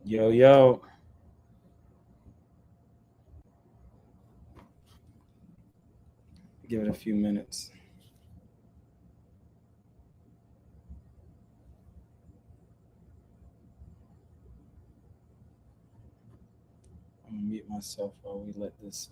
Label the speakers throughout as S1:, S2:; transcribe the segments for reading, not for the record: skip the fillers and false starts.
S1: Yo, yo. Give it a few minutes. I'm gonna mute myself while we let this.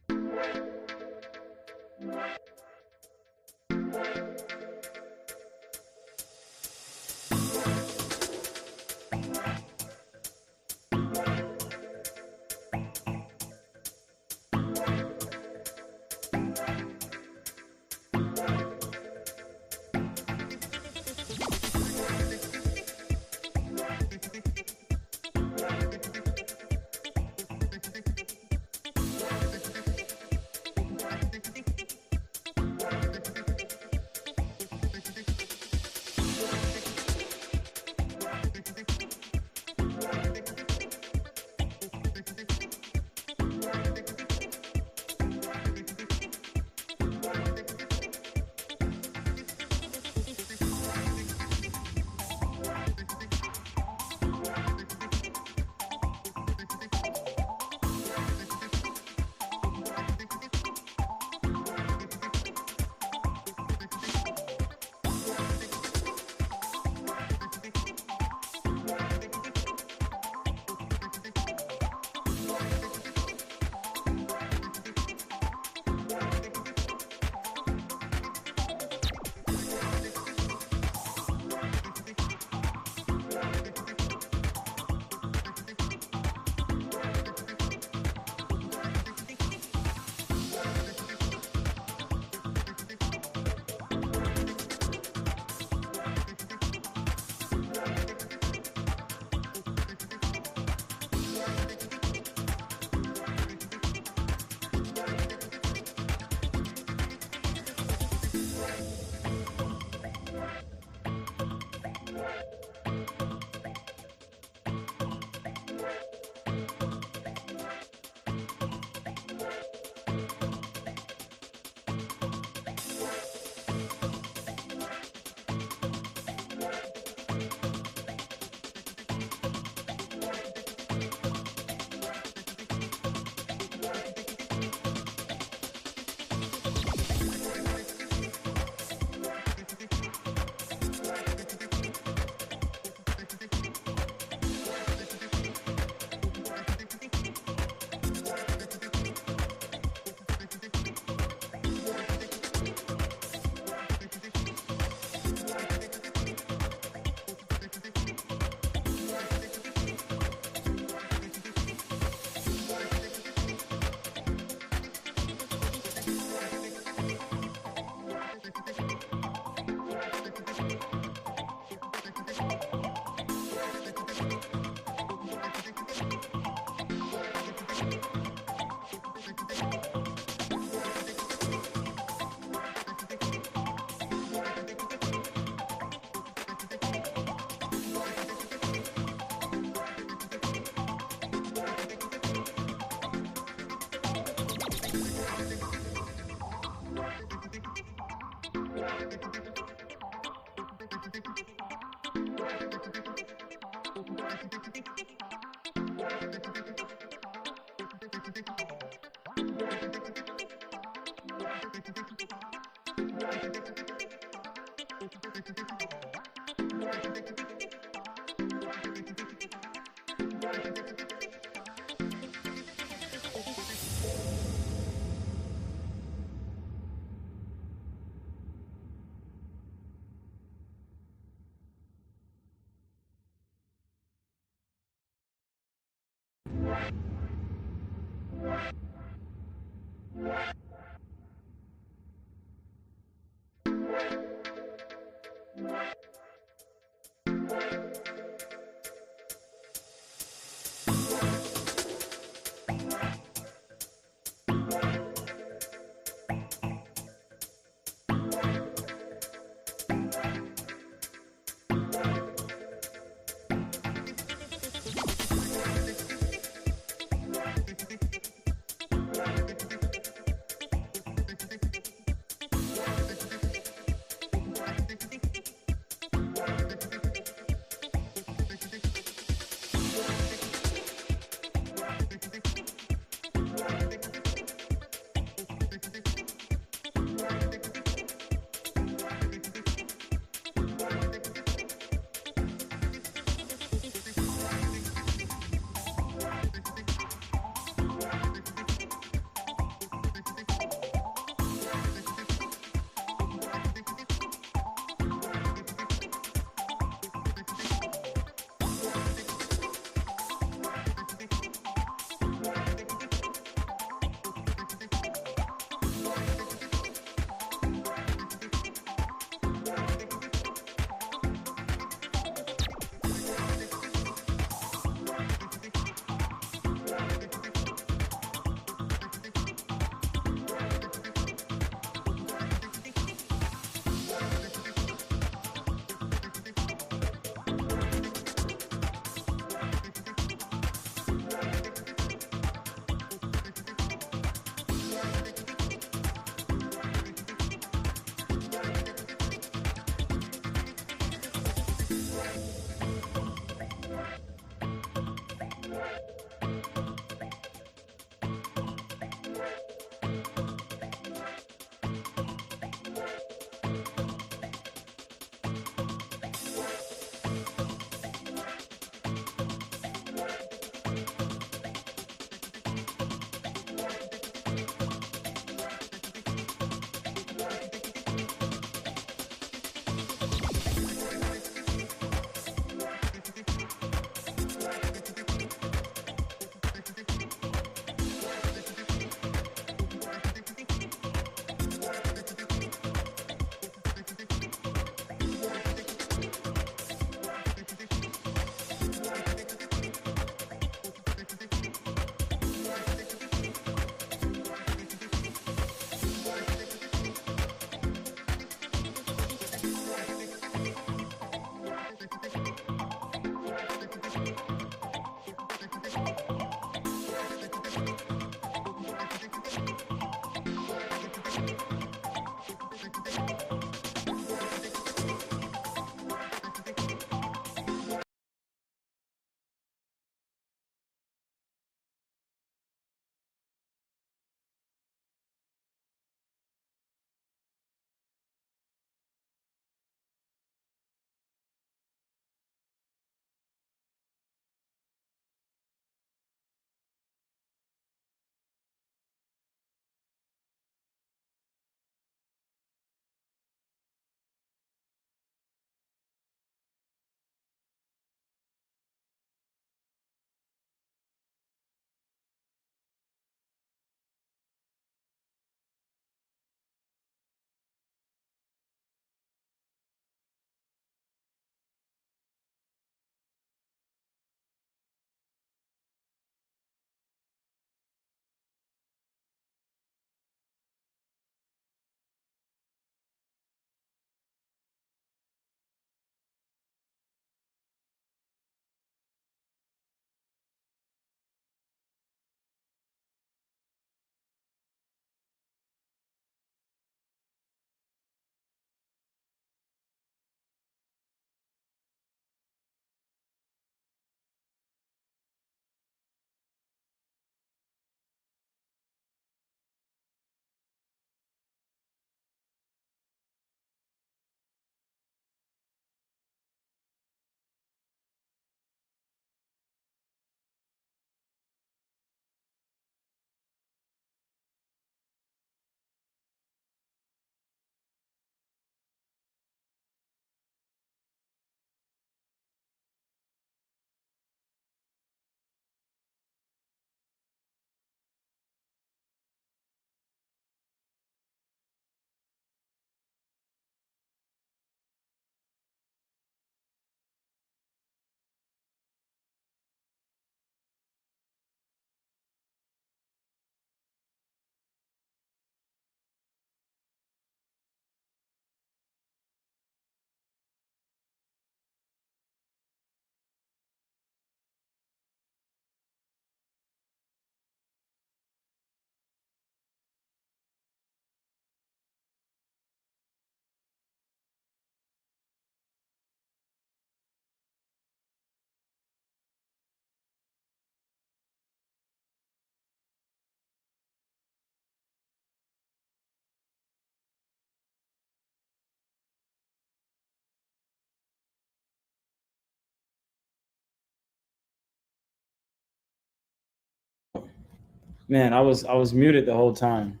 S1: Man, I was muted the whole time.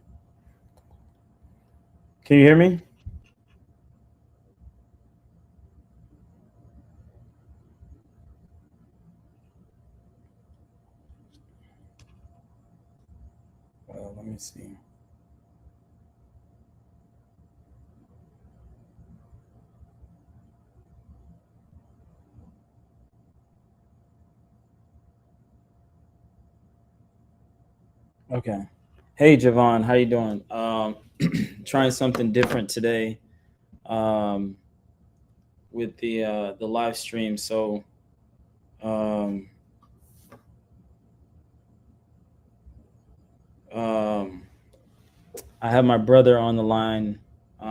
S1: Can you hear me? Well, let me see. Okay. Hey, Javon, how you doing? Trying something different today um, with the live stream. So um, um, I have my brother on the line.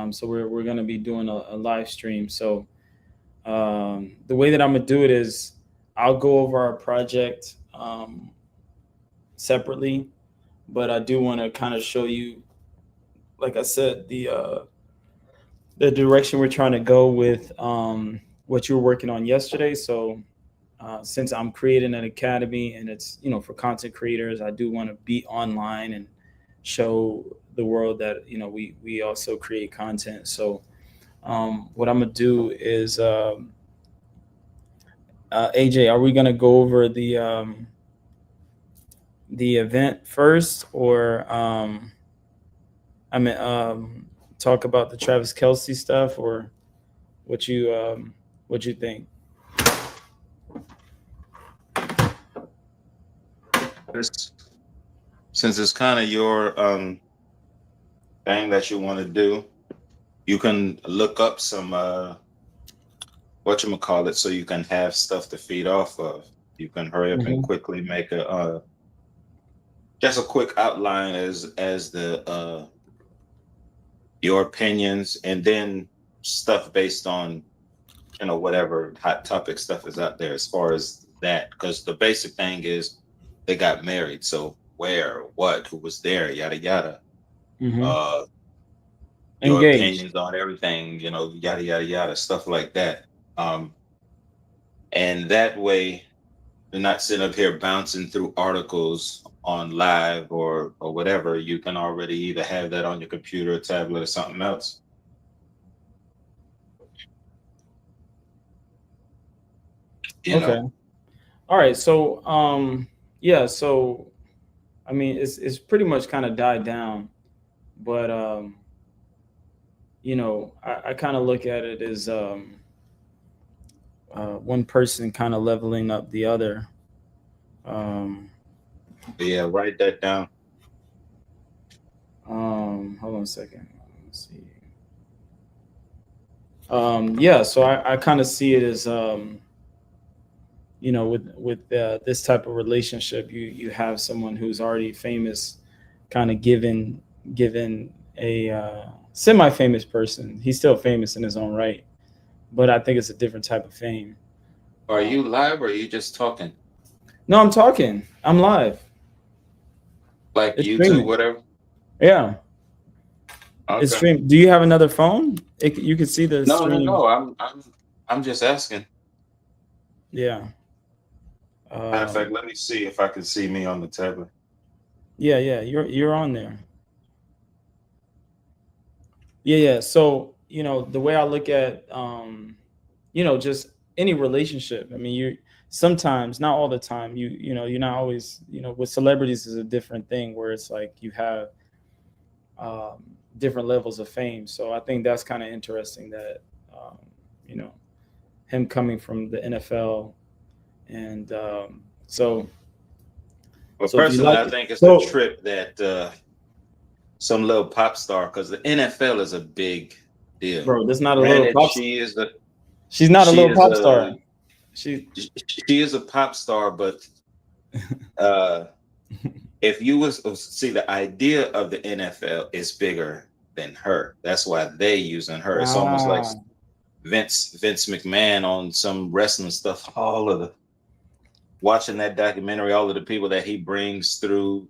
S1: So we're gonna be doing a live stream. So the way that I'm gonna do it is I'll go over our project separately, but I do want to kind of show you, like I said, the direction we're trying to go with what you were working on yesterday. So since I'm creating an academy and it's for content creators, I do want to be online and show the world that we also create content. So what I'm gonna do is AJ, are we gonna go over the event first, or I mean talk about the Travis Kelce stuff, or what you think?
S2: It's, since it's kind of your thing that you want to do, you can look up some whatchamacallit so you can have stuff to feed off of. You can hurry up and
S1: Hmm.
S2: quickly make a just a quick outline as the your opinions, and then stuff based on whatever hot topic stuff is out there as far as that, because the basic thing is they got married, so where, what, who was there, yada yada.
S1: Hmm.
S2: uh your
S1: Engaged.
S2: opinions on everything, yada yada yada, stuff like that. um and that way you're not sitting up here bouncing through articles on live or whatever. You can already either have that on your computer, tablet, or something else. you
S1: Okay.
S2: know
S1: All right. So yeah. So I mean, it's pretty much kind of died down, but I kind of look at it as one person kind of leveling up the other. Um,
S2: but yeah, write that down.
S1: hold on a second. Let's see. Yeah. So I kind of see it as with this type of relationship, you have someone who's already famous, kind of given a semi-famous person. He's still famous in his own right, but I think it's a different type of fame.
S2: Are you live or are you just talking?
S1: No, I'm talking. I'm live.
S2: Like
S1: It's
S2: YouTube,
S1: streaming.
S2: whatever?
S1: Yeah, it's
S2: Okay.
S1: streaming. Do you have another phone? You can see the
S2: No, no,
S1: stream.
S2: no. I'm just asking.
S1: Yeah.
S2: Matter of fact,
S1: Um,
S2: let me see if I can see me on the tablet.
S1: yeah, yeah. You're on there. Yeah, yeah. So the way I look at just any relationship. I mean, you sometimes, not all the time. You're not always. With celebrities is a different thing where it's like you have different levels of fame. So I think that's kind of interesting that um, you know him coming from the NFL, and so
S2: But
S1: so if you
S2: personally,
S1: like
S2: I
S1: it,
S2: think it's a
S1: so
S2: trip that some little pop star, because the NFL is a big deal.
S1: bro, that's not a little
S2: Granted,
S1: pop. She's not a
S2: she
S1: little
S2: is
S1: pop
S2: a
S1: star. She.
S2: she is a pop star, but uh if you was see, the idea of the NFL is bigger than her. That's why they using her. It's almost like
S1: Ah.
S2: Vince McMahon on some wrestling stuff. All of the watching that documentary, all of the people that he brings through,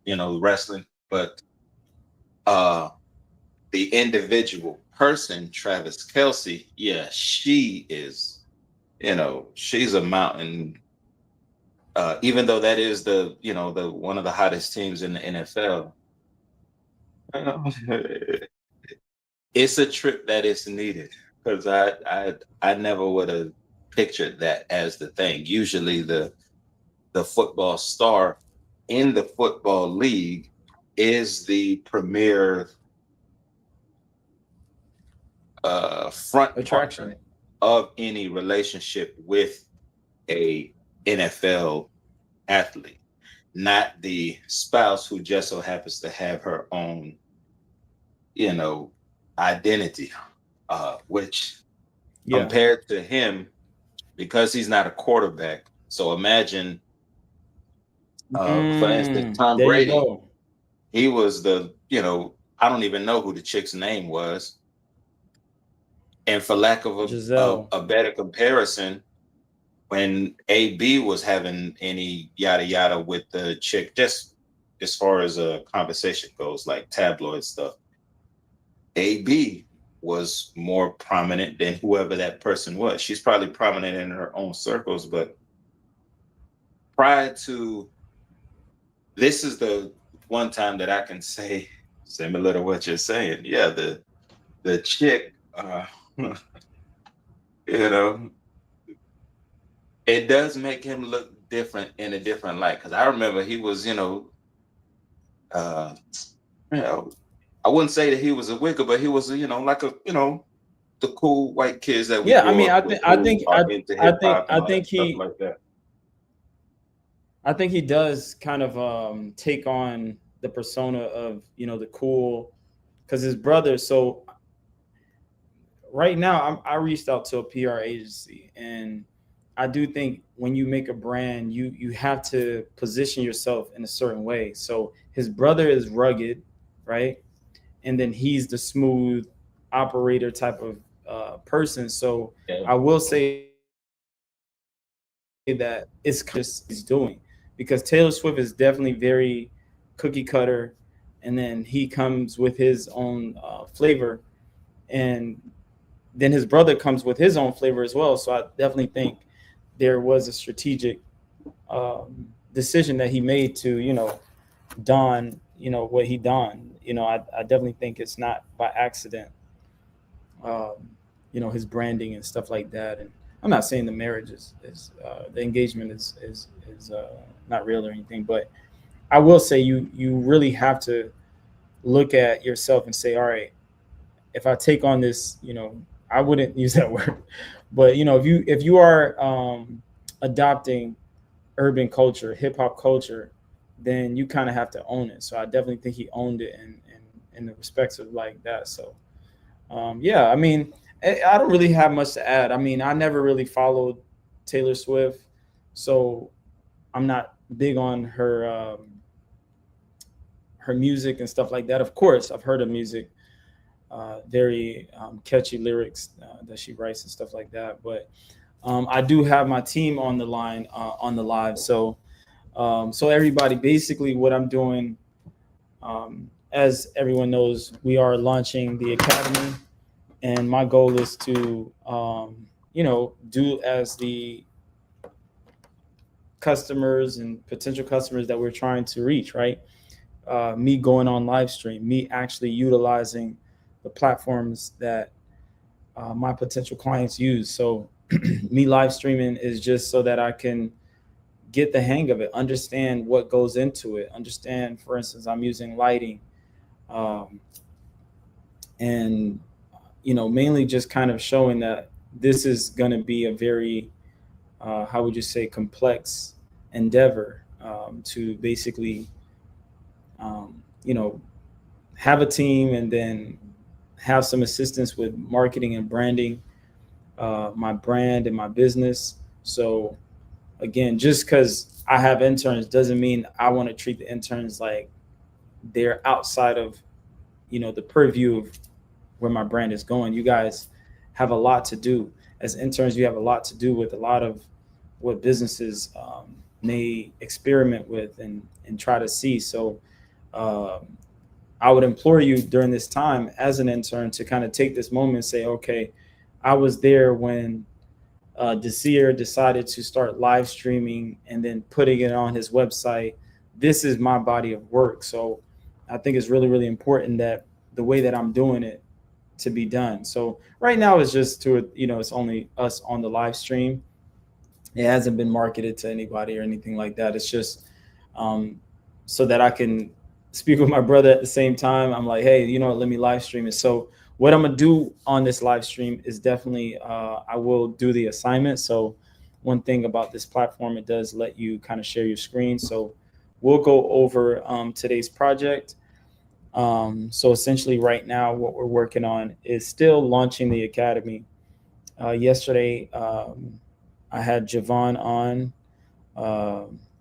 S2: wrestling. But uh the individual person, Travis Kelce, yeah, she is, she's a mountain even though that is the the one of the hottest teams in the NFL, uh, it's a trip that is needed because I never would have pictured that as the thing. Usually the football star in the football league is the premier front
S1: Attraction.
S2: partner of any relationship with a NFL athlete, not the spouse who just so happens to have her own, you know, identity, which
S1: Yeah.
S2: compared to him, because he's not a quarterback. So imagine, for instance, Tom
S1: There you
S2: Brady,
S1: go.
S2: he was I don't even know who the chick's name was. And for lack of
S1: Giselle.
S2: a better comparison, when AB was having any yada yada with the chick, just as far as a conversation goes, like tabloid stuff, AB was more prominent than whoever that person was. She's probably prominent in her own circles, but prior to this is the one time that I can say similar to what you're saying. Yeah, the chick, you know, it does make him look different in a different light. Because I remember he was, uh, you know, I wouldn't say that he was a wicker, but he was, like the cool white kids that we
S1: Yeah, I
S2: grew
S1: mean,
S2: up
S1: I
S2: with
S1: think, I
S2: who
S1: think,
S2: are into
S1: I
S2: hip
S1: think,
S2: hop and all that stuff
S1: he,
S2: like that.
S1: I think he does kind of take on the persona of the cool, because his brother. So right now, I reached out to a PR agency, and I do think when you make a brand, you have to position yourself in a certain way. So his brother is rugged, right? And then he's the smooth operator type of person. So
S2: Yeah.
S1: I will say that it's kind of just he's doing, because Taylor Swift is definitely very cookie cutter, and then he comes with his own flavor, and then his brother comes with his own flavor as well. So I definitely think there was a strategic decision that he made to don what he donned. I definitely think it's not by accident. um, his branding and stuff like that. And I'm not saying the marriage is the engagement is not real or anything, but I will say you really have to look at yourself and say, all right, if I take on this, I wouldn't use that word, but if you are adopting urban culture, hip hop culture, then you kind of have to own it. So I definitely think he owned it in the respects of like that. So yeah, I mean, I don't really have much to add. I mean, I never really followed Taylor Swift, so I'm not big on her music and stuff like that. Of course, I've heard of music, very catchy lyrics that she writes and stuff like that. But I do have my team on the line on the live. So everybody, basically, what I'm doing, as everyone knows, we are launching the academy, and my goal is to do as the customers and potential customers that we're trying to reach, right? Me going on live stream, me actually utilizing the platforms that my potential clients use. So me live streaming is just so that I can get the hang of it, understand what goes into it, understand, for instance, I'm using lighting, um, and mainly just kind of showing that this is going to be a very, how would you say, complex endeavor, to basically, you know, have a team and then have some assistance with marketing and branding, my brand and my business. So again, just because I have interns doesn't mean I want to treat the interns like they're outside of the purview of where my brand is going. You guys have a lot to do as interns. You have a lot to do with a lot of what businesses may experiment with and try to see. So um, I would implore you during this time as an intern to kind of take this moment and say, okay, I was there when Desir decided to start live streaming and then putting it on his website. This is my body of work. So I think it's really, really important that the way that I'm doing it to be done. So right now it's just to, it's only us on the live stream. It hasn't been marketed to anybody or anything like that. It's just um, so that I can speak with my brother at the same time. I'm like, hey, let me live stream it. So what I'm gonna do on this live stream is definitely I will do the assignment. So one thing about this platform, it does let you kind of share your screen. So we'll go over today's project. So essentially, right now, what we're working on is still launching the academy. Yesterday, I had Javon on,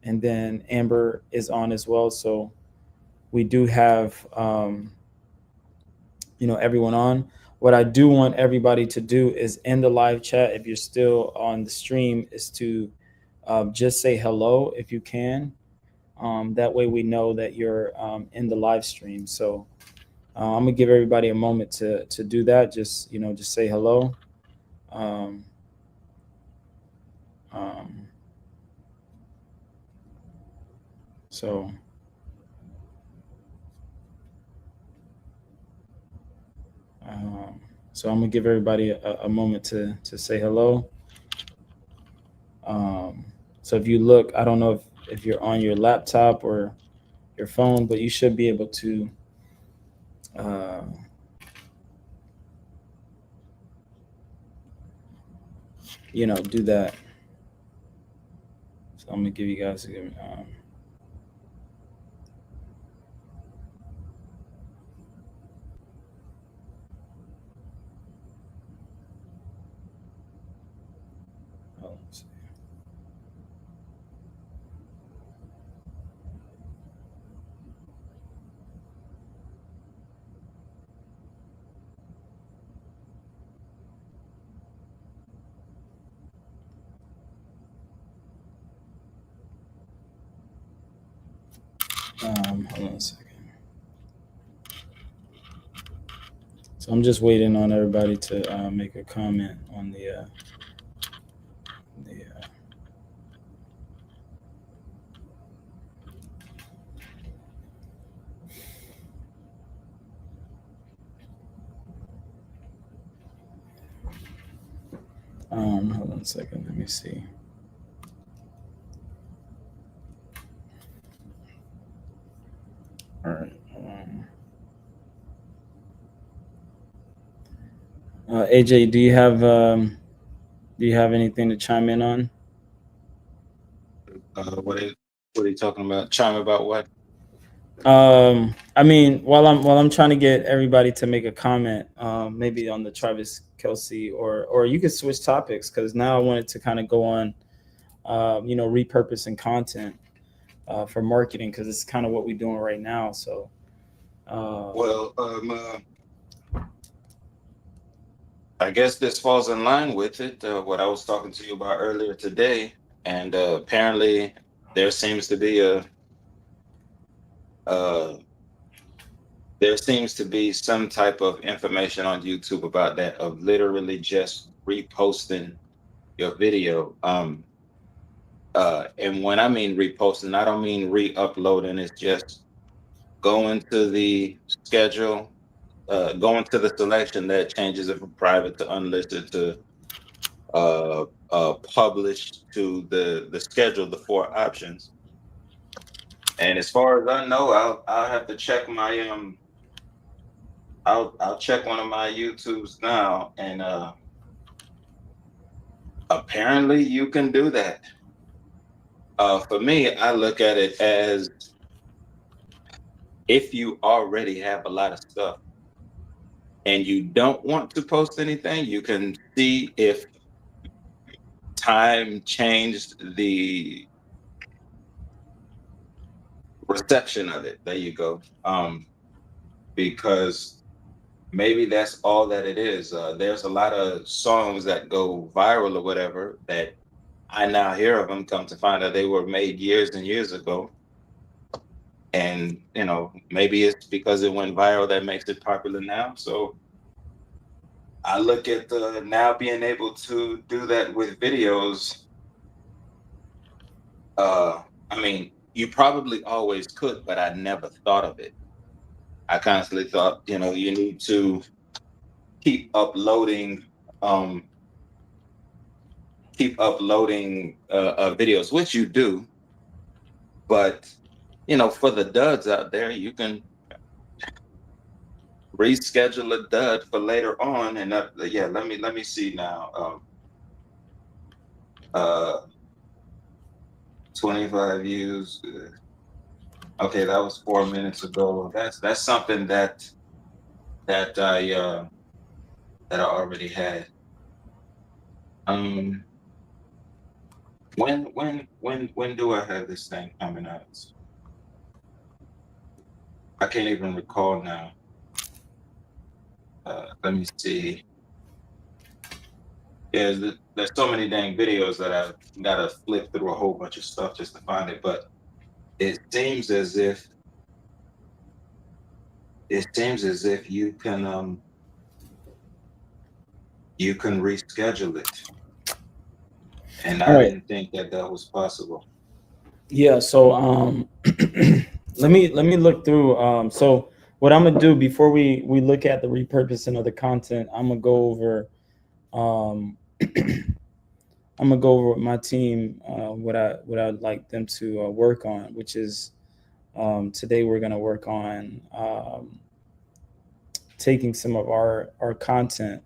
S1: and then Amber is on as well. So we do have everyone on. What I do want everybody to do is in the live chat, if you're still on the stream, is to just say hello if you can. That way we know that you're in the live stream. So I'm gonna give everybody a moment to do that. Just say hello. Um, um, so um, so I'm gonna give everybody a moment to say hello. Um, so if you look, I don't know if you're on your laptop or your phone, but you should be able to uh, do that. So I'm gonna give you guys let's see. Hold on a second. So I'm just waiting on everybody to make a comment on the hold on a second. Let me see. All right. AJ, do you have anything to chime in on?
S2: What are you talking about? Chime about what?
S1: I mean, while I'm trying to get everybody to make a comment, maybe on the Travis Kelce, or you could switch topics because now I wanted to kind of go on, repurposing content for marketing because it's kind of what we're doing right now. So,
S2: Well, I guess this falls in line with it. What I was talking to you about earlier today, and apparently there seems to be uh, there seems to be some type of information on YouTube about that of literally just reposting your video. And when I mean reposting, I don't mean re-uploading. It's just going to the schedule, going to the selection that changes it from private to unlisted to published to the schedule, the four options. And as far as I know, I'll have to check my I'll check one of my YouTubes now, and apparently you can do that. For me, I look at it as if you already have a lot of stuff and you don't want to post anything, you can see if time changed the reception of it. There you go. Because maybe that's all that it is. There's a lot of songs that go viral or whatever that I now hear of them, come to find out they were made years and years ago. And, maybe it's because it went viral that makes it popular now. So I look at the now being able to do that with videos. I mean, you probably always could, but I never thought of it. I constantly thought, you need to keep uploading, um, videos, which you do. But for the duds out there, you can reschedule a dud for later on. And yeah, let me see now. Uh, 25 views. Okay, that was 4 minutes ago. That's something that I uh, that I already had. Um, when do I have this thing coming out? I can't even recall now. Let me see. Yeah, there's so many dang videos that I've got to flip through a whole bunch of stuff just to find it. But it seems as if you can reschedule it, and
S1: All
S2: I
S1: right.
S2: didn't think that was possible.
S1: Yeah. So let me look through. So what I'm gonna do before we look at the repurposing of the content, I'm gonna go over. I'm gonna go over with my team what I'd like them to work on, which is today we're gonna work on taking some of our content,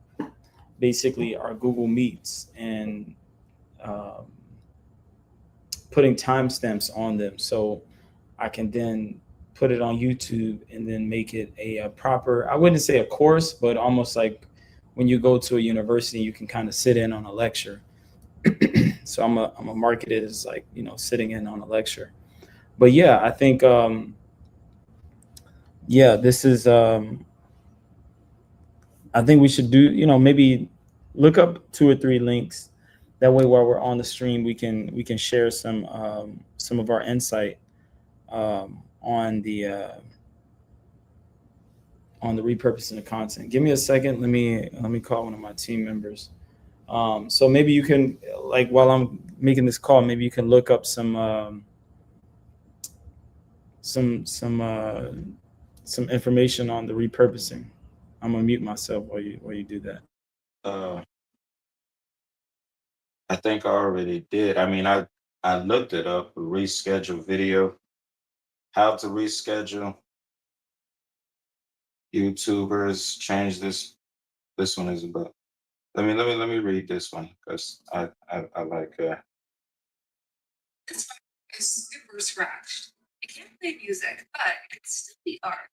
S1: basically our Google Meets, and um, putting timestamps on them, so I can then put it on YouTube and then make it a proper. I wouldn't say a course, but almost like when you go to a university, you can kind of sit in on a lecture. So I'm a market it as like sitting in on a lecture. But yeah, I think yeah, this is I think we should do maybe look up two or three links. That way, while we're on the stream, we can share some of our insight on the repurposing of content. Give me a second. Let me call one of my team members. So maybe you can, like, while I'm making this call, maybe you can look up some information on the repurposing. I'm gonna mute myself while you do that.
S2: Uh, I think I already did. I mean, I looked it up. Reschedule video. How to reschedule. YouTubers change this. This one is about. Let me read this one because I like.
S3: This one is super scratched. It can't play music, but it can still be art.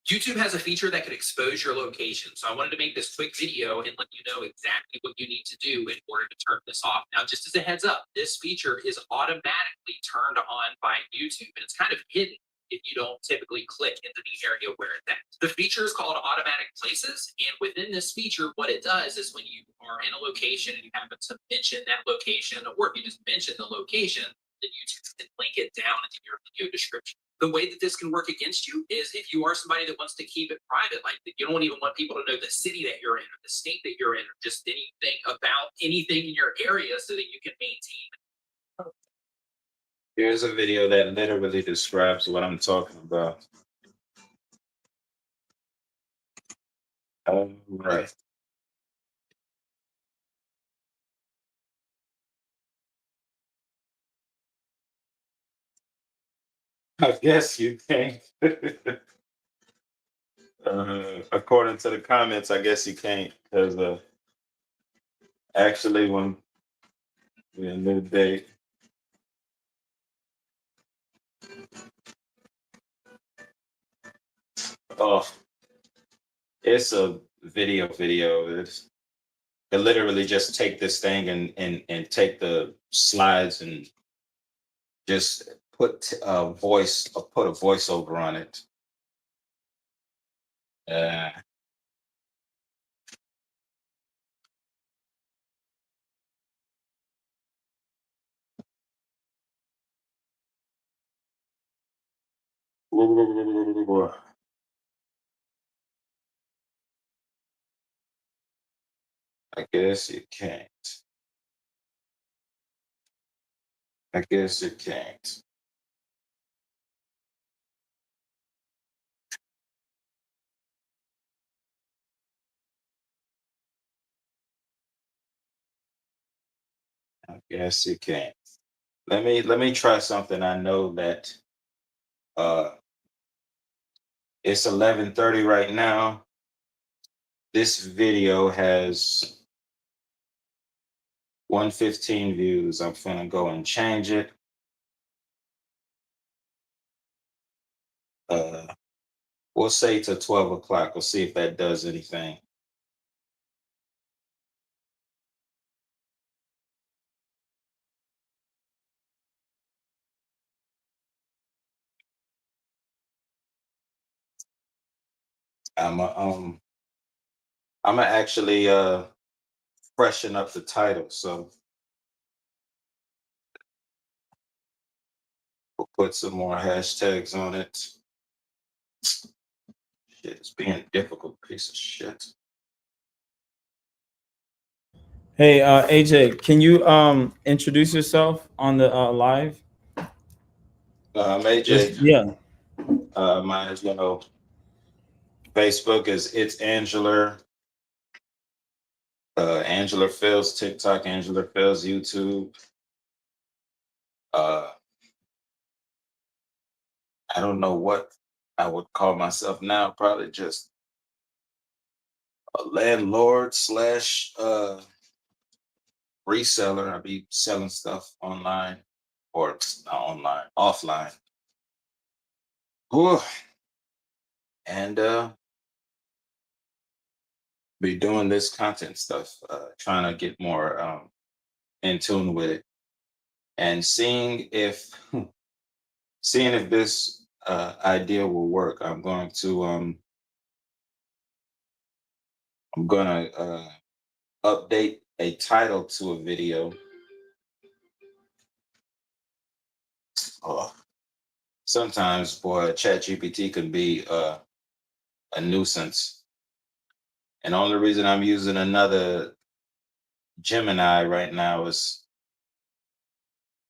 S3: YouTube has a feature that can expose your location. So I wanted to make this quick video and let you know exactly what you need to do in order to turn this off. Now, just as a heads up, this feature is automatically turned on by YouTube, and it's kind of hidden if you don't typically click into the area where it's at. The feature is called automatic places. And within this feature, what it does is when you are in a location and you happen to mention that location, or if you just mention the location, then YouTube can link it down into your video description. The way that this can work against you is if you are somebody that wants to keep it private, like you don't even want people to know the city that you're in or the state that you're in or just anything about anything in your area so that you can maintain.
S2: Here's a video that literally describes what I'm talking about. All right. I guess you can't. According to the comments, I guess you can't because actually, when we new date, oh, it's a video. It literally just take this thing and take the slides and just put a voiceover on it. Uh, I guess you can't. I guess you can't. I guess you can't. Let me try something. I know that uh it's 11:30 right now. This video has 115 views. I'm gonna go and change it. Uh we'll say to 12 o'clock. We'll see if that does anything. I'm a, um I'm gonna actually freshen up the title. So we'll put some more hashtags on it. Shit, it's being a difficult piece of shit.
S1: Hey, AJ, can you introduce yourself on the live?
S2: AJ,
S1: Yeah.
S2: my Facebook is it's Angela. Angela Fields, TikTok, Angela Fields, YouTube. Uh, I don't know what I would call myself now. Probably just a landlord slash reseller. I be selling stuff online or not online, offline. Whew. And be doing this content stuff, trying to get more in tune with it and seeing if this idea will work. I'm gonna update a title to a video. Oh, sometimes, boy, ChatGPT can be a nuisance. And the only reason I'm using another Gemini right now is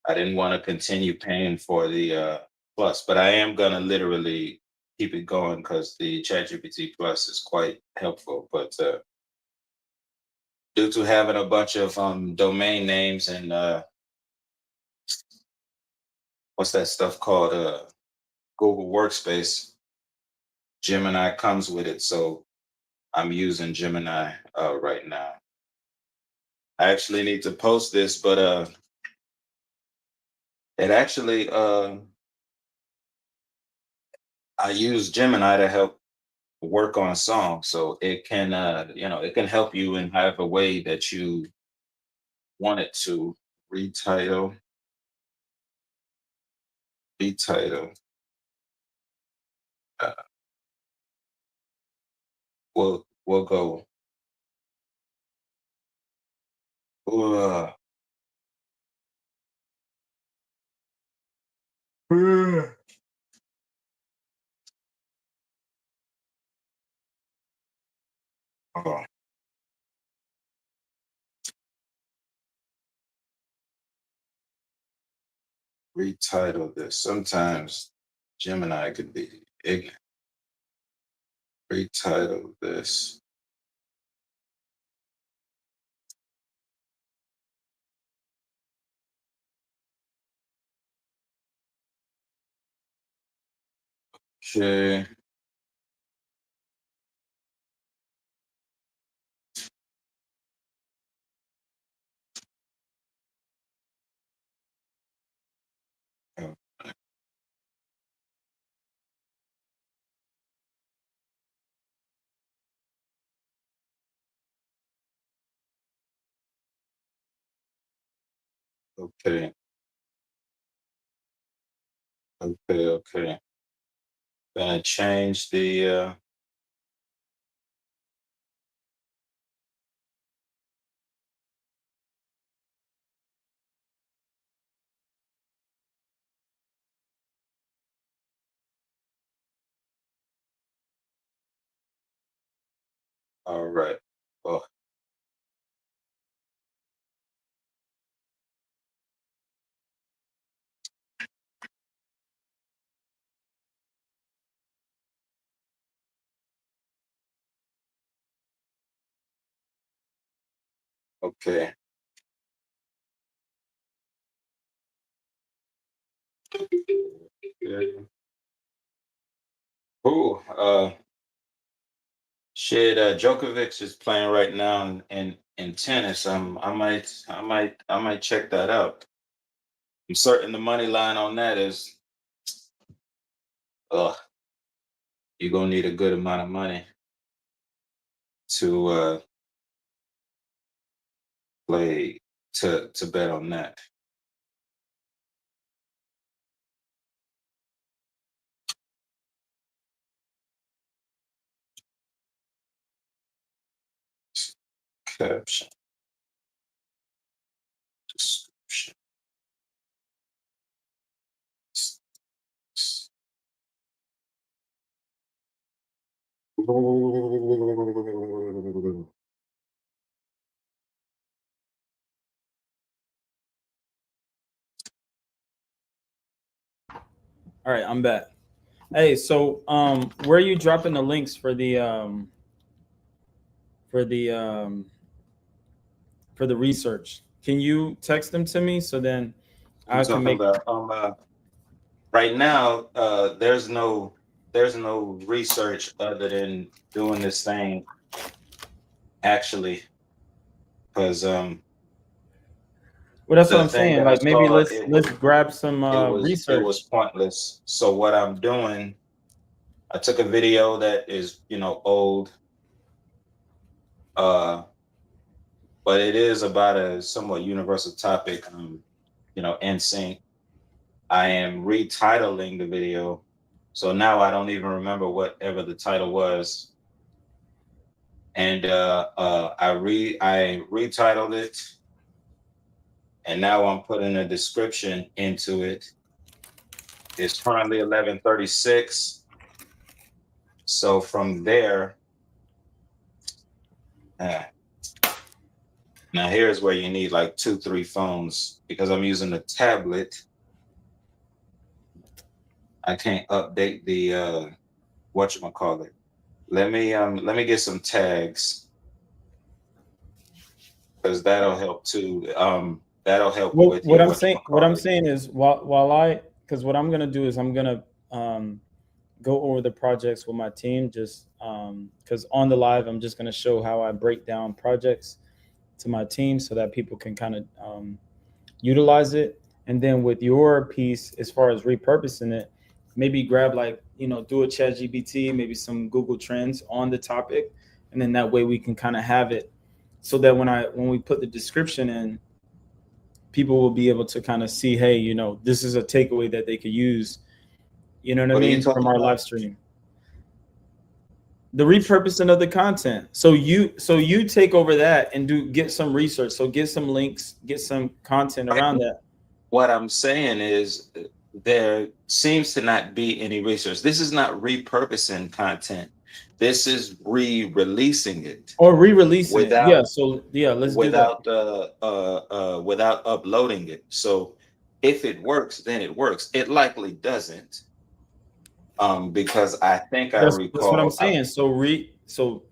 S2: I didn't want to continue paying for the plus, but I am gonna literally keep it going because the ChatGPT Plus is quite helpful. But due to having a bunch of domain names and what's that stuff called, Google Workspace, Gemini comes with it, so I'm using Gemini right now. I actually need to post this, but it actually I use Gemini to help work on songs, so it can it can help you in however way that you want it to. Retitle, retitle. Uh, we'll go. Uh, hold on. Retitle this. Sometimes Gemini could be ignorant. Retitle this. Okay. Oh, okay. Okay. Okay. Gonna change the. All right. Oh, Okay. Ooh, shit. Djokovic is playing right now in tennis. I might check that out. I'm certain the money line on that is, you're gonna need a good amount of money to play to bet on that. Caption description.
S1: All right, I'm back. Hey, so where are you dropping the links for the um for the research? Can you text them to me so then
S2: I'm
S1: I can
S2: talking
S1: make.
S2: about right now. There's no research other than doing this thing actually, because
S1: Well, that's what
S2: the
S1: I'm
S2: thing
S1: saying.
S2: that I
S1: Like maybe
S2: saw,
S1: let's grab some
S2: it was
S1: research.
S2: pointless. So what I'm doing, I took a video that is old, uh, but it is about a somewhat universal topic. NSYNC. I am retitling the video, so now I don't even remember whatever the title was, and I retitled it, and now I'm putting a description into it. It's currently 11:36, so from there, uh, now here's where you need like 2, 3 phones because I'm using a tablet. I can't update the whatchamacallit. Let me get some tags because that'll help too. That'll help
S1: Well,
S2: with your
S1: what I'm
S2: whatchamacallit.
S1: saying is while I because what I'm gonna do is I'm gonna go over the projects with my team just because on the live I'm just gonna show how I break down projects to my team so that people can kind of utilize it. And then with your piece, as far as repurposing it, maybe grab like do a chat GBT, maybe some Google Trends on the topic, and then that way we can kind of have it so that when we put the description in, people will be able to kind of see, hey, this is a takeaway that they could use, you know what I
S2: What are you
S1: mean, from
S2: talking
S1: our
S2: about?
S1: live stream. The repurposing of the content. So you take over that and get some research. So get some links, get some content around that.
S2: What I'm saying is there seems to not be any research. This is not repurposing content. This is re-releasing it
S1: Or re-releasing it. Yeah.
S2: without
S1: So yeah, let's do that.
S2: without uploading it. So if it works, then it works. It likely doesn't, because I think I
S1: That's what I'm
S2: recall.
S1: saying. So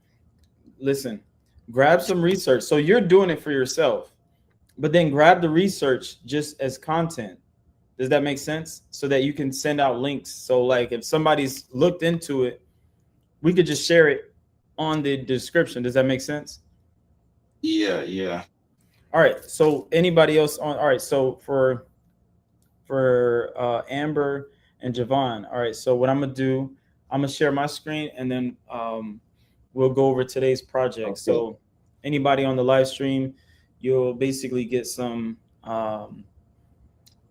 S1: listen, grab some research. So you're doing it for yourself, but then grab the research just as content. Does that make sense? So that you can send out links. So like if somebody's looked into it, we could just share it on the description. Does that make sense?
S2: Yeah, yeah.
S1: All right. So anybody else on? All right. So for Amber and Javon. All right. So what I'm gonna do, I'm gonna share my screen and then we'll go over today's project.
S2: Okay.
S1: So anybody on the live stream, you'll basically get some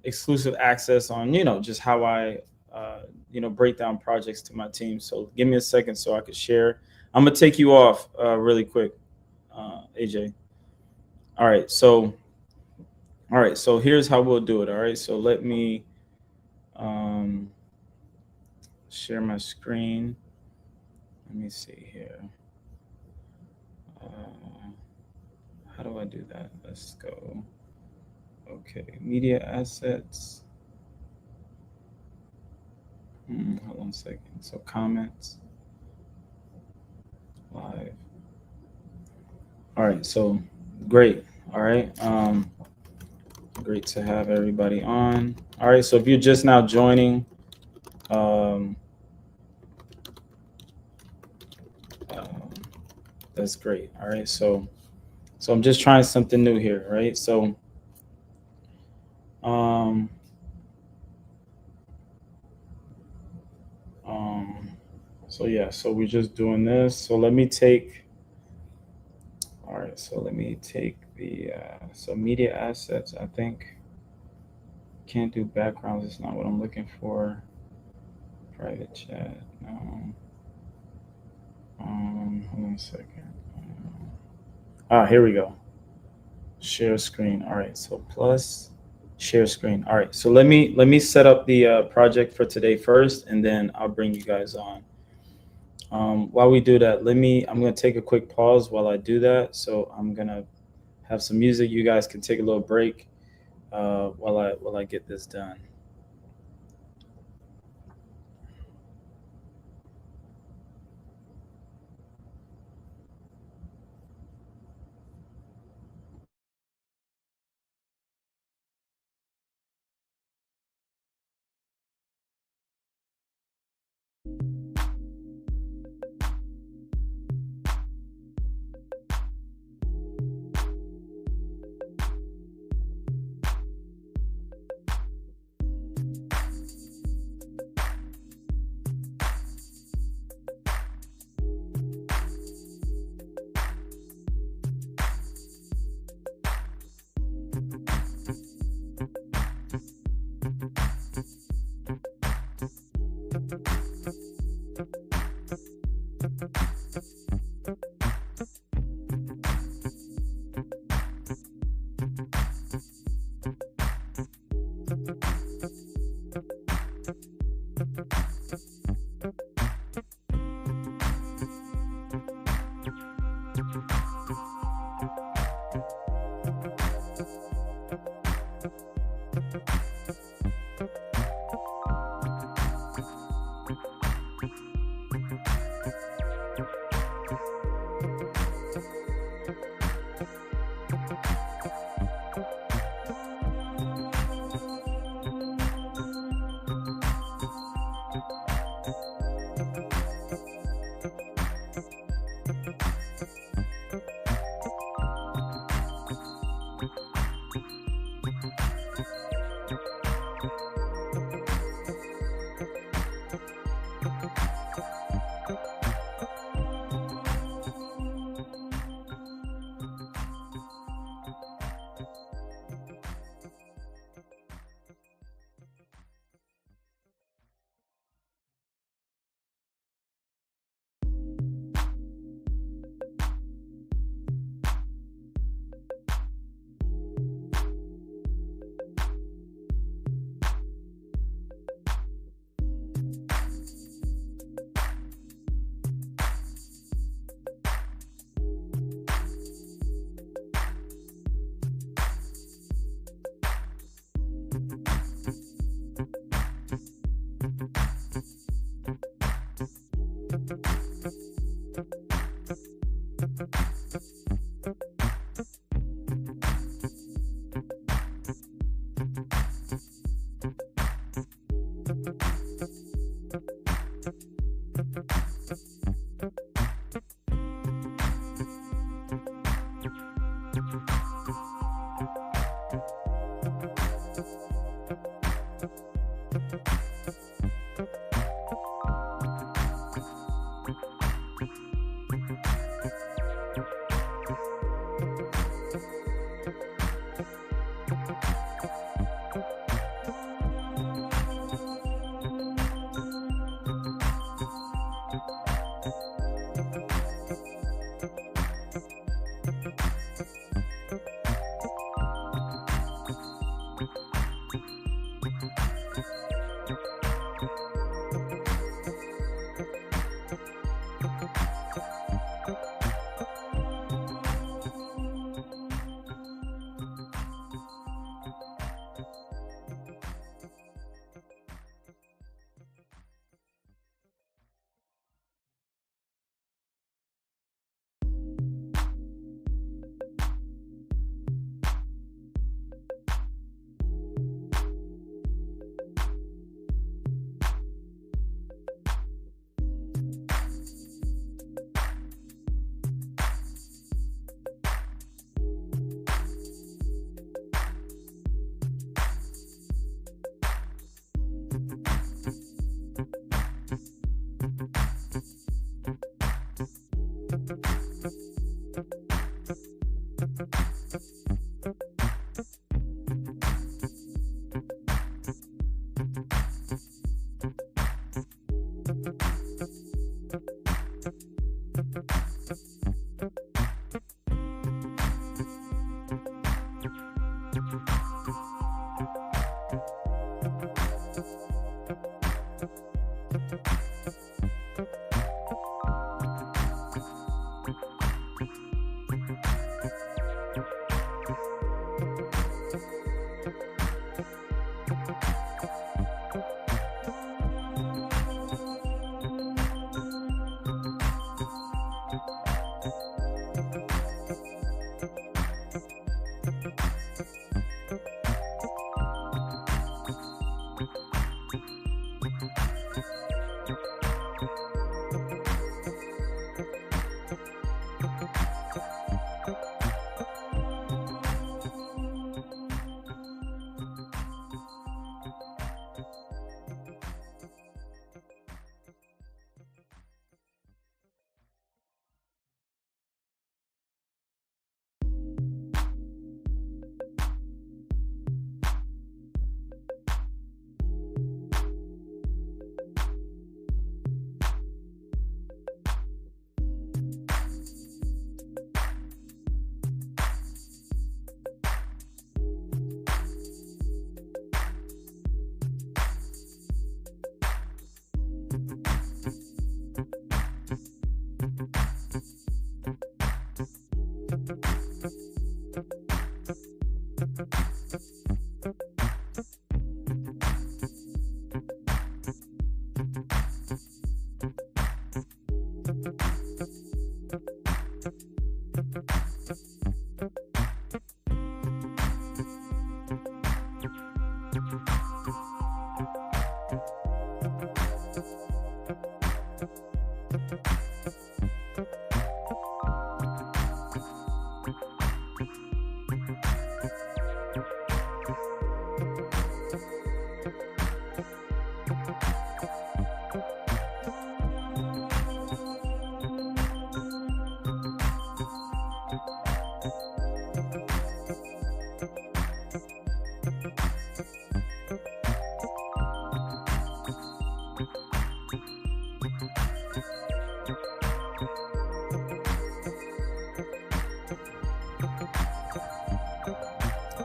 S1: exclusive access on just how I break down projects to my team. So give me a second so I could share. I'm gonna take you off really quick, AJ. All right. So here's how we'll do it. All right. So let me um, share my screen. Let me see here. How do I do that? Let's go. Okay, media assets. Hold on a second. So comments, live. All right. So Great. All right. Great to have everybody on. All right. So if you're just now joining, um, um, that's great. All right. So I'm just trying something new here, right? Um, um, so yeah. So we're just doing this. So let me take. All right. So let me take the so media assets. I think can't do backgrounds. It's not what I'm looking for. Private chat. No. Hold on a second. Here we go. Share screen. All right. So plus share screen. All right. So let me set up the project for today first, and then I'll bring you guys on. While we do that, I'm gonna take a quick pause while I do that. So I'm gonna have some music. You guys can take a little break while I get this done.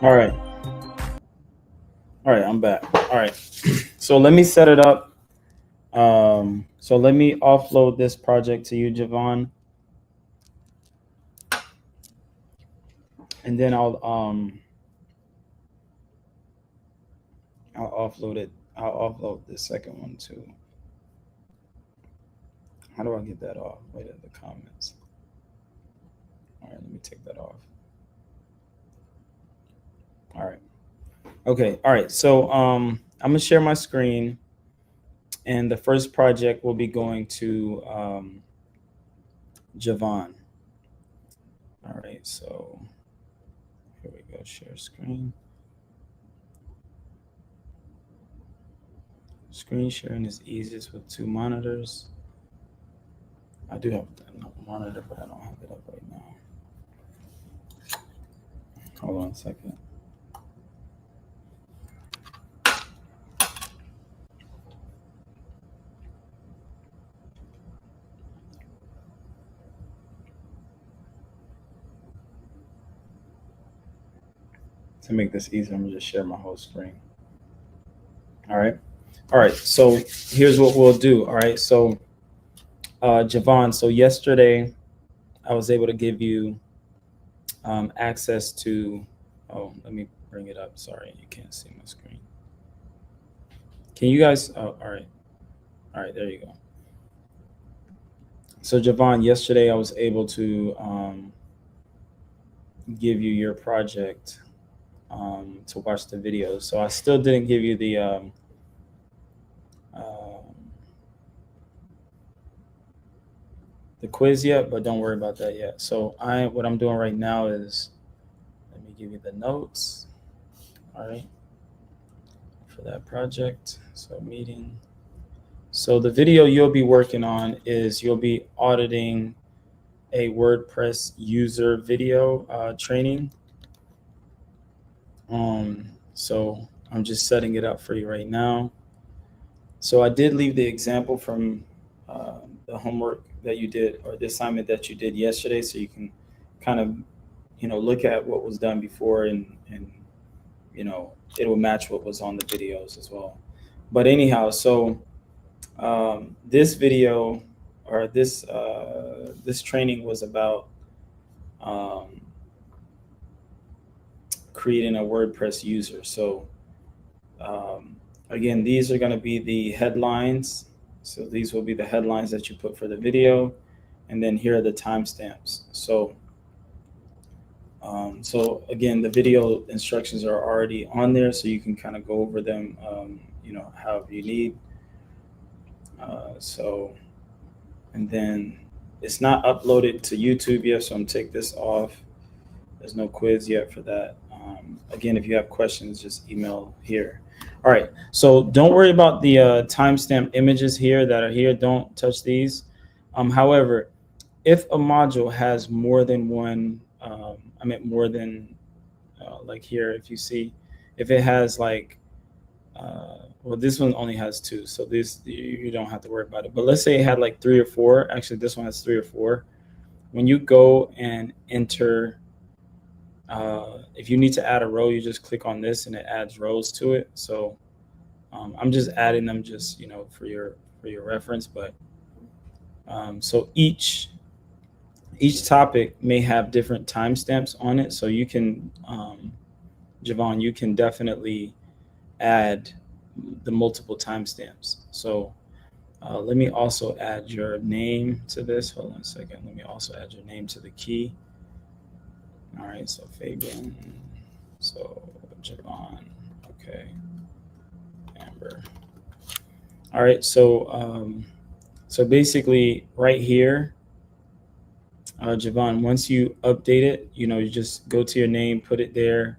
S1: All right. All right, I'm back. All right. So let me set it up. So let me offload this project to you, Javon. And then I'll offload it. I'll offload the second one too. How do I get that off? Wait at the comments. All right, let me take that off. All right. Okay. All right. So I'm gonna share my screen, and the first project will be going to Javon. All right. So here we go. Share screen. Screen sharing is easiest with two monitors. I do have a monitor, but I don't have it up right now. Hold on a second. To make this easier, I'm gonna just share my whole screen. All right. All right. So here's what we'll do. All right. So Javon, so yesterday I was able to give you access to, oh, let me bring it up. Sorry, you can't see my screen. Can you guys, oh, all right. All right, there you go. So Javon, yesterday I was able to give you your project to watch the videos. So I still didn't give you the quiz yet, but don't worry about that yet. So what I'm doing right now is, let me give you the notes. All right, for that project. So meeting. So the video you'll be working on is you'll be auditing a WordPress user video training. So I'm just setting it up for you right now. So I did leave the example from the homework that you did, or the assignment that you did yesterday, so you can kind of, look at what was done before, and it will match what was on the videos as well. But anyhow, so this video, or this training was about creating a WordPress user. So again, these are going to be the headlines. So these will be the headlines that you put for the video, and then here are the timestamps. So again, the video instructions are already on there, so you can kind of go over them, however you need. So, and then it's not uploaded to YouTube yet, so I'm gonna take this off. There's no quiz yet for that. Again, if you have questions, just email here. All right. So don't worry about the timestamp images here that are here. Don't touch these. However, if a module has more than one, I meant more than like here, if you see, if it has like, well, this one only has two, so this you don't have to worry about it. But let's say it had like three or four. Actually, this one has three or four. When you go and enter, if you need to add a row, you just click on this and it adds rows to it. So I'm just adding them just for your reference. But so each topic may have different timestamps on it. So you can, Javon, you can definitely add the multiple timestamps. So let me also add your name to this. Hold on a second. Let me also add your name to the key. All right, so Fabian, so Javon, okay, Amber. All right, so basically right here, Javon, once you update it, you just go to your name, put it there,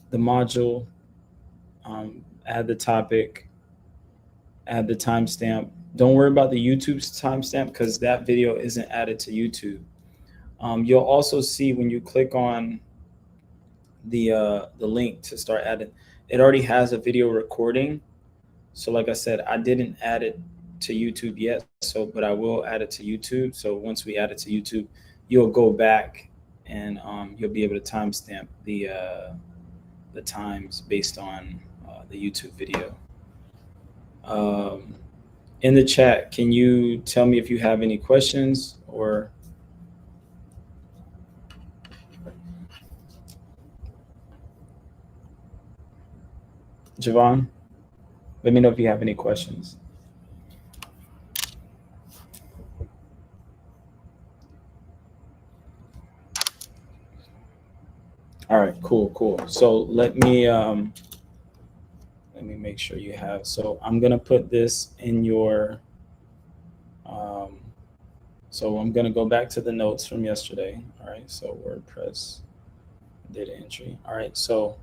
S1: the module, add the topic, add the timestamp. Don't worry about the YouTube's timestamp because that video isn't added to YouTube. You'll also see when you click on the link to start adding, it already has a video recording. So like I said, I didn't add it to YouTube yet, but I will add it to YouTube. So once we add it to YouTube, you'll go back and you'll be able to timestamp the times based on the YouTube video. In the chat, can you tell me if you have any questions or Javon? Let me know if you have any questions. All right, cool. So let me make sure you have. So I'm gonna put this in your. So I'm gonna go back to the notes from yesterday. All right, so WordPress data entry. All right, so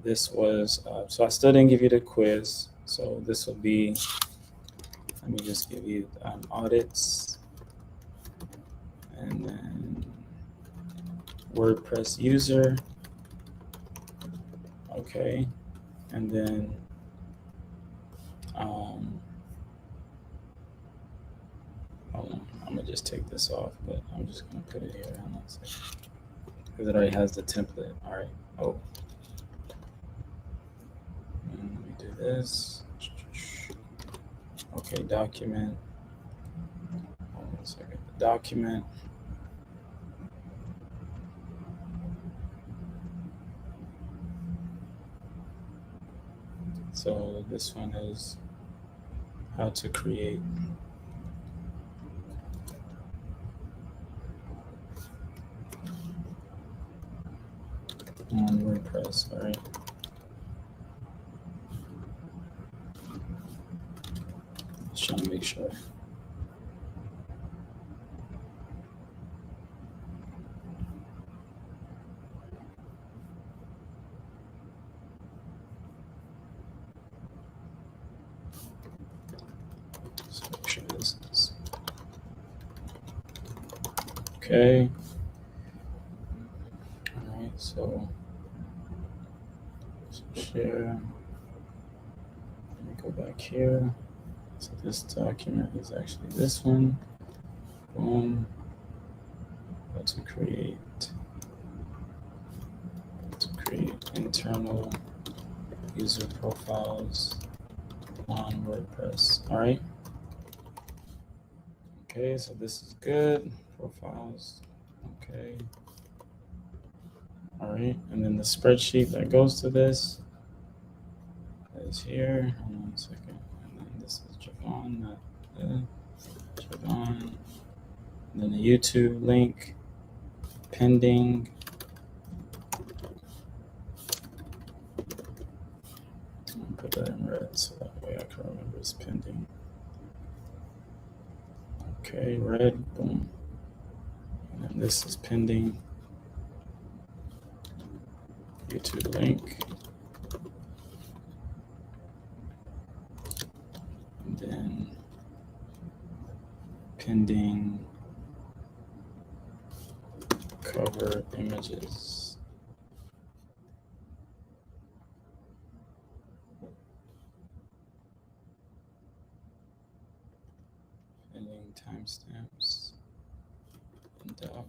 S1: this was. So I still didn't give you the quiz. So this will be. Let me just give you audits, and then WordPress user. Okay, and then hold on, I'm gonna just take this off, but I'm just gonna put it here. Hold on a second, because it already has the template. All right. Oh, and let me do this. Okay, document. Hold on a second. The document. So this one is how to create on WordPress. All right. Just trying to make sure. Just make sure this is okay. All right. So share. Let me go back here. So this document is actually this one. Boom. How to create internal user profiles on WordPress. All right. Okay, so this is good. Profiles. Okay. All right, and then the spreadsheet that goes to this is here. Hold on a second. And then this is Javon, not Javon. And then the YouTube link, pending. I'll put that in red so that way I can remember it's pending. Okay, red, boom. And then this is pending. YouTube link. And then pending cover images. Pending timestamps. And doc.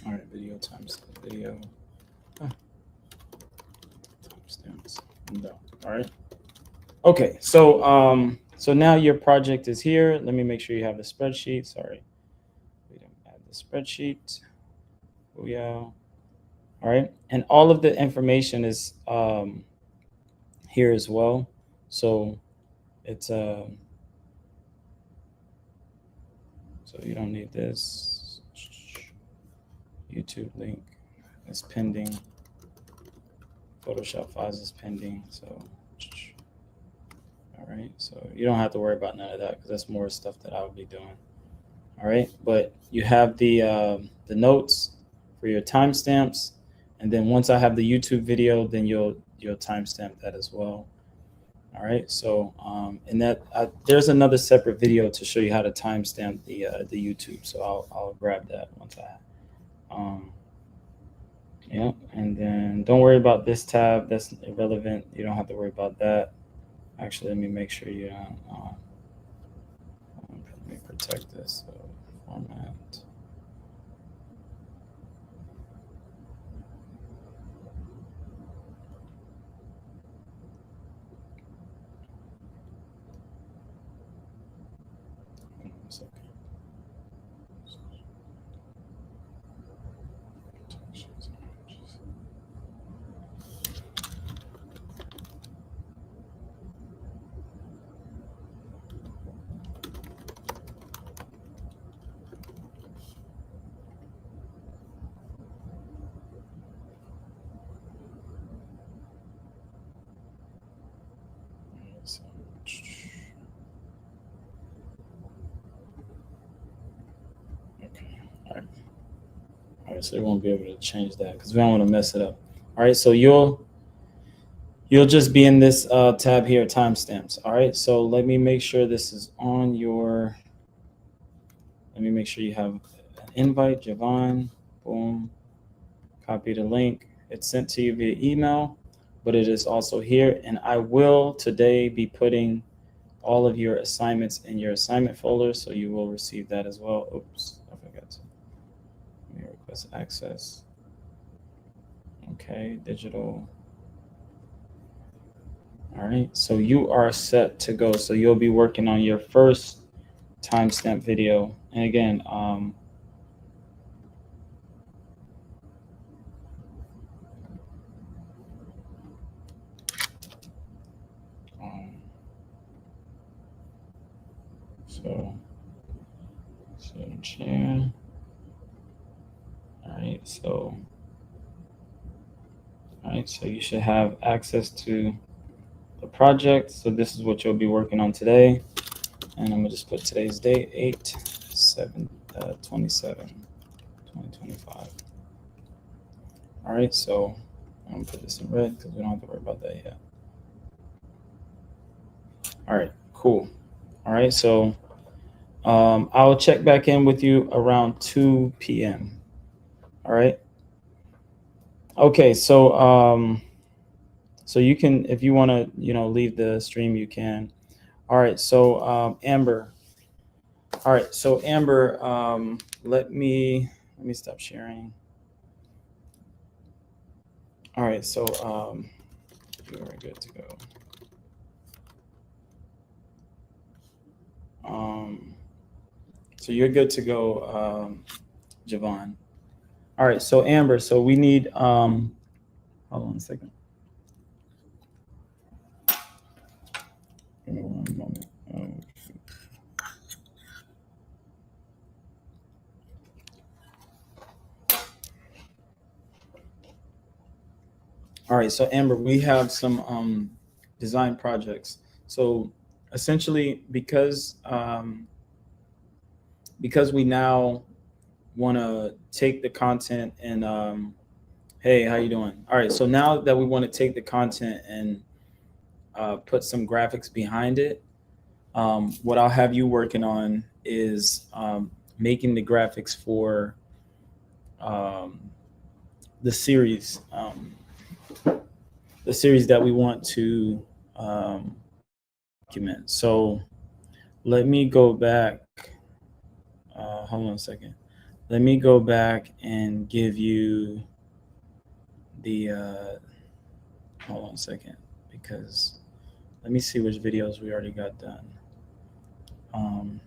S1: All right, video timestamp, video. Timestamps. No. All right. Okay, so now your project is here. Let me make sure you have the spreadsheet. Sorry, we didn't add the spreadsheet. Oh yeah. All right, and all of the information is here as well. So it's so you don't need this. YouTube link is pending. Photoshop files is pending. So all right, so you don't have to worry about none of that because that's more stuff that I would be doing. All right, but you have the notes for your timestamps, and then once I have the YouTube video, then you'll timestamp that as well. All right, so and that there's another separate video to show you how to timestamp the YouTube. So I'll grab that once I yeah, and then don't worry about this tab. That's irrelevant. You don't have to worry about that. Actually, let me make sure you don't. Let me protect this. So format. Okay. All right, so we won't be able to change that because we don't want to mess it up. All right, so you'll just be in this tab here, timestamps. All right, so let me make sure this is on your. Let me make sure you have an invite, Javon. Boom. Copy the link. It's sent to you via email, but it is also here. And I will today be putting all of your assignments in your assignment folder, so you will receive that as well. Oops, I forgot to. Let me request access. Okay, digital. All right, so you are set to go. So you'll be working on your first timestamp video. And again, so share. All right, so you should have access to the project. So this is what you'll be working on today. And I'm gonna just put today's date, 8/7/27/2025. All right, so I'm gonna put this in red because we don't have to worry about that yet. All right, cool. All right, so I'll check back in with you around 2 p.m. All right. Okay, so so you can, if you want to, leave the stream, you can. All right, so Amber. All right, so Amber, let me stop sharing. All right, so you are good to go. So you're good to go Javon. All right, so Amber, so we need hold on a second. Give me one moment. All right, so Amber, we have some design projects. So essentially, because we now want to take the content and hey, how you doing? All right, so now that we want to take the content and put some graphics behind it, what I'll have you working on is making the graphics for um, the series, the series that we want to document. So let me go back. Hold on a second. Let me go back and give you the. Hold on a second, because let me see which videos we already got done. Um,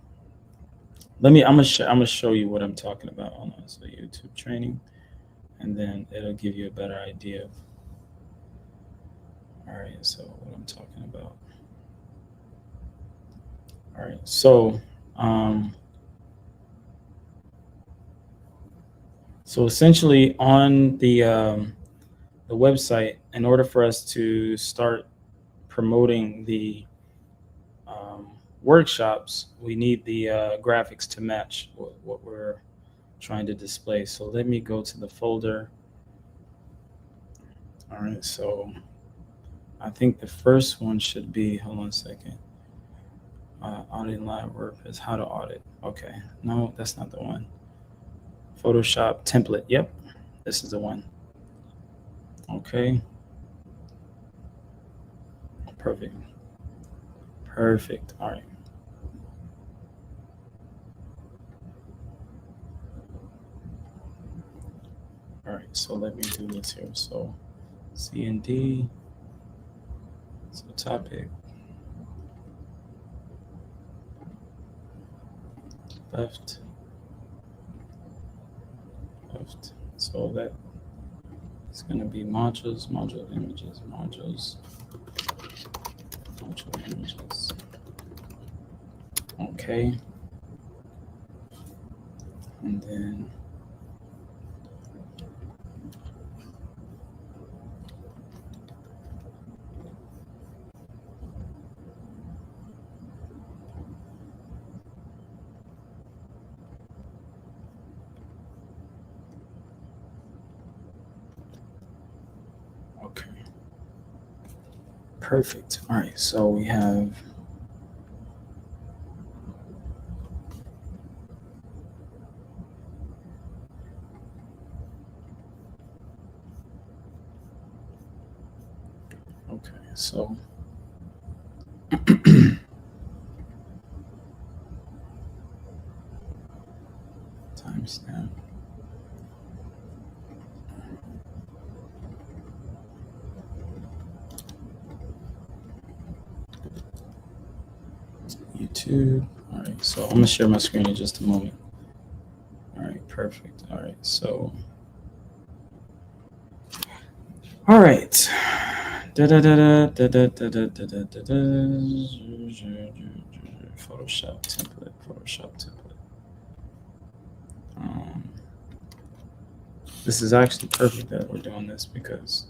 S1: I'm gonna show you what I'm talking about. Hold on. So YouTube training, and then it'll give you a better idea of. All right. So what I'm talking about. All right. So. Um, So essentially, on the website, in order for us to start promoting the workshops, we need the graphics to match what we're trying to display. So let me go to the folder. All right, so I think the first one should be, hold on a second. Auditing live work is how to audit. Okay, no, that's not the one. Photoshop template. Yep, this is the one. Okay, perfect. Perfect. All right. All right, so let me do this here. So C and D, so topic, left, left. So that is going to be modules, module images, modules, module images. Okay. And then okay. Perfect. All right, so we have okay, so timestamp. YouTube. All right, so I'm gonna share my screen in just a moment. All right, perfect. All right, so all right. Photoshop template. Photoshop template. This is actually perfect that we're doing this because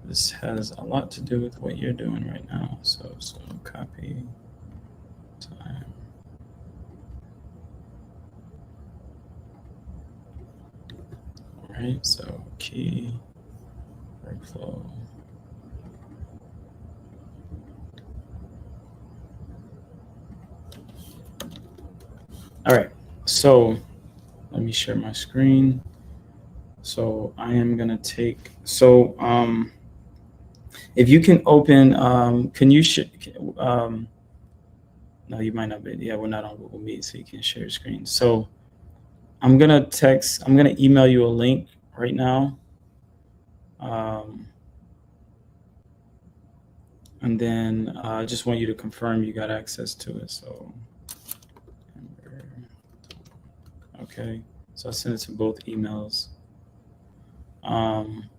S1: this has a lot to do with what you're doing right now. So copy time. All right. So key workflow. All right. So let me share my screen. So I am gonna take. So if you can open, can you no, you might not be. Yeah, we're not on Google Meet, so you can't share your screen. So I'm gonna email you a link right now. And then I just want you to confirm you got access to it. So, okay. So I sent it to both emails. Um,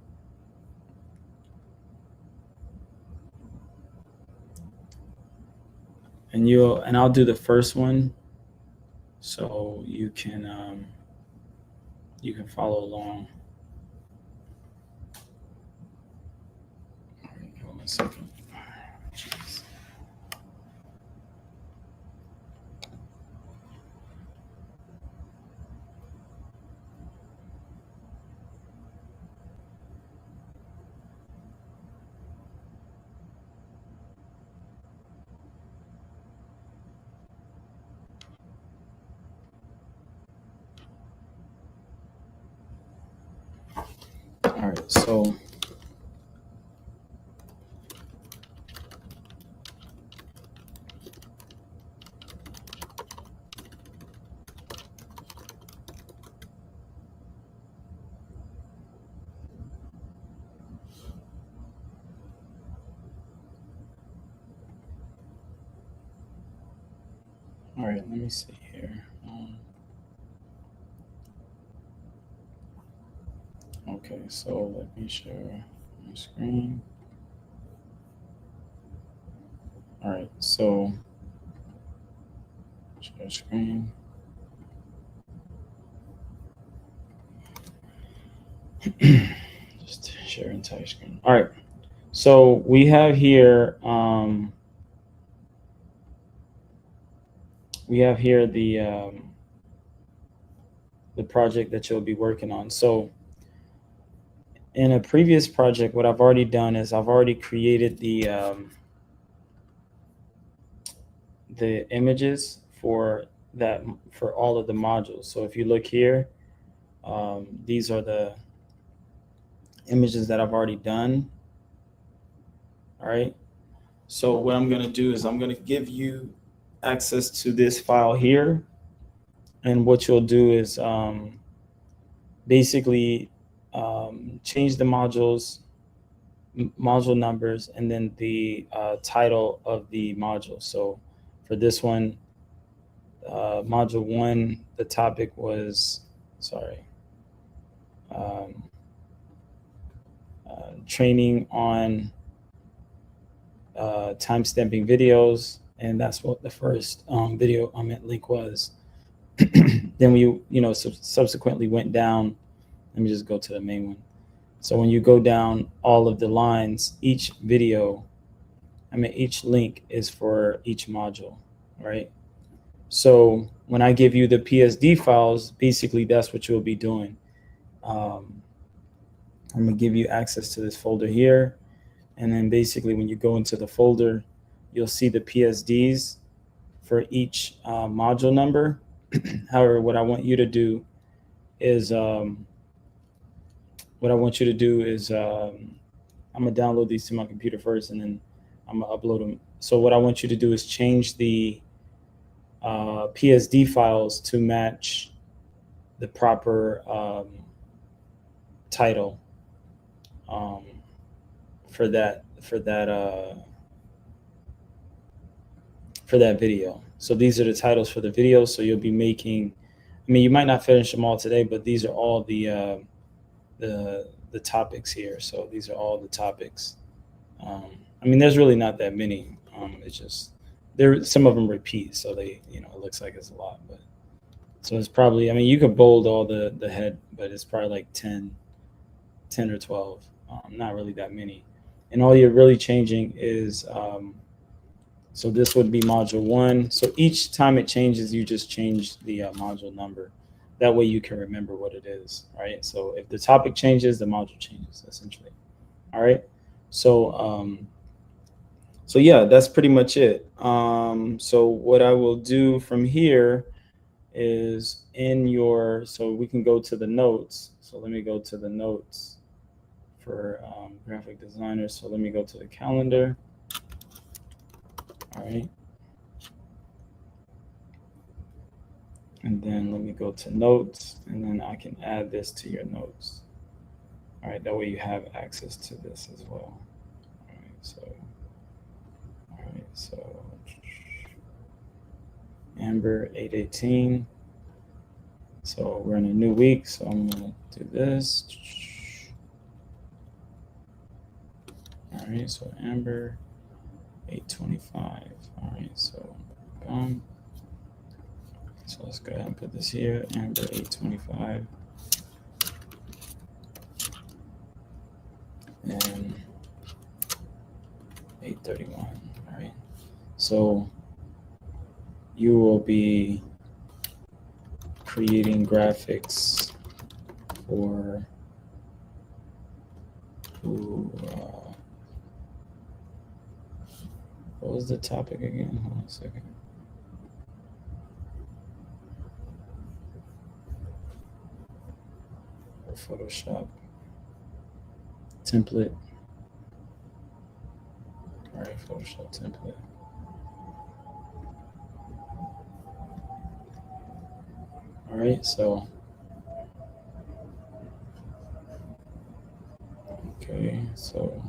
S1: and I'll do the first one, so you can follow along. All right, hold on a second. Jeez. All right, so all right, let me see here. Okay, so let me share my screen. All right, so share screen. Just share entire screen. All right, so we have here the project that you'll be working on. So in a previous project, what I've already done is I've already created the images for that for all of the modules. So if you look here, these are the images that I've already done. All right. So what I'm going to do is I'm going to give you access to this file here. And what you'll do is basically change the module numbers and then the title of the module. So for this one, module 1, the topic was, um, training on time stamping videos, and that's what the first video link was. Then we subsequently went down. Let me just go to the main one. So when you go down all of the lines, each link is for each module, right? So when I give you the PSD files, basically that's what you'll be doing. I'm gonna give you access to this folder here. And then basically when you go into the folder, you'll see the PSDs for each module number. However, what I want you to do is I'm gonna download these to my computer first, and then I'm gonna upload them. So what I want you to do is change the PSD files to match the proper title for that video. So these are the titles for the video. So you'll be making. I mean, you might not finish them all today, but these are all the topics here. So these are all the topics. I mean, there's really not that many. It's just some of them repeat, so they it looks like it's a lot, but so it's probably. I mean, you could bold all the head, but it's probably like 10 or 12. Not really that many, and all you're really changing is. So this would be module 1. So each time it changes, you just change the module number. That way you can remember what it is, right? So if the topic changes, the module changes, essentially. All right. So so yeah, that's pretty much it. So what I will do from here is so we can go to the notes. So let me go to the notes for graphic designers. So let me go to the calendar. All right. And then let me go to notes, and then I can add this to your notes. All right, that way you have access to this as well. All right, so Amber 818. So we're in a new week, so I'm gonna do this. All right, so Amber 825. All right, so boom. So let's go ahead and put this here, Amber 825. And 831. All right. So you will be creating graphics for who what was the topic again? Hold on a second. Or Photoshop template. All right, Photoshop template. All right, so okay, so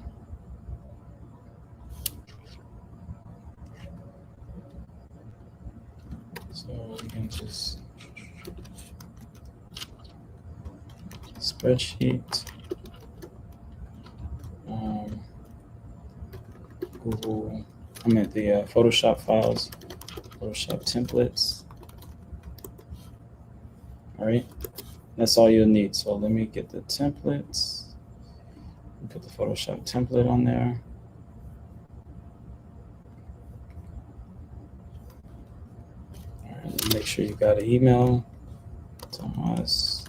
S1: we can just spreadsheet, Google. I'm at the Photoshop files, Photoshop templates. All right, that's all you'll need. So let me get the templates. Put the Photoshop template on there. All right, make sure you got an email. Thomas.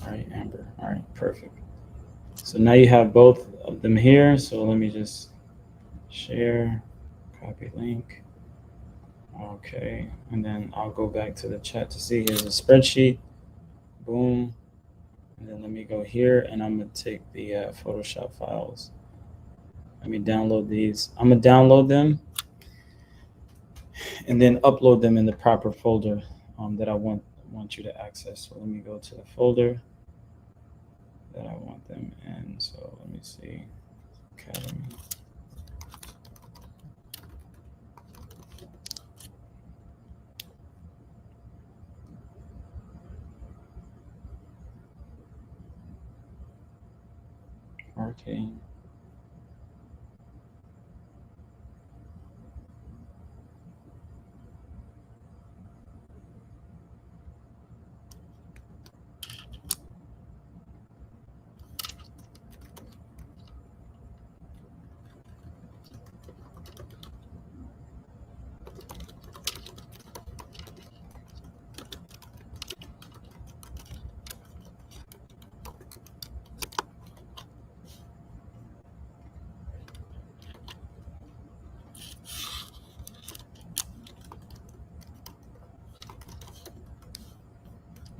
S1: All right, Amber. All right, perfect. So now you have both of them here. So let me just share, copy link. Okay, and then I'll go back to the chat to see. Here's a spreadsheet. Boom. And then let me go here and I'm going to take the Photoshop files. Let me download these. I'm going to download them and then upload them in the proper folder that I want you to access. So let me go to the folder that I want them in. So let me see. Academy. Arcane.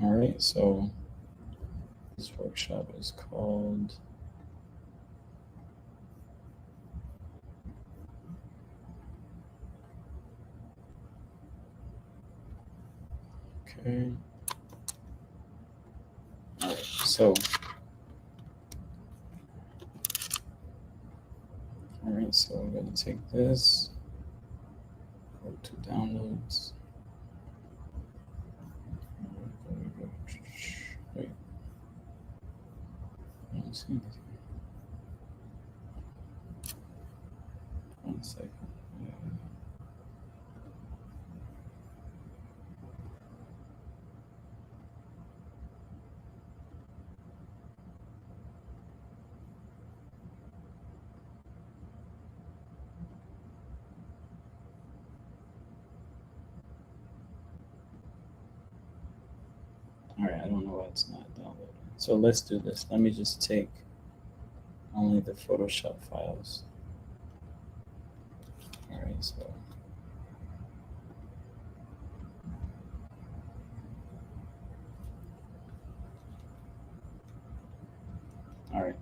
S1: All right, so this workshop is called okay. All right, so all right, so I'm gonna take this, go to downloads. Wait, I don't see anything. 1 second. All right, I don't know why it's not downloading. So let's do this. Let me just take only the Photoshop files. All right, so all right.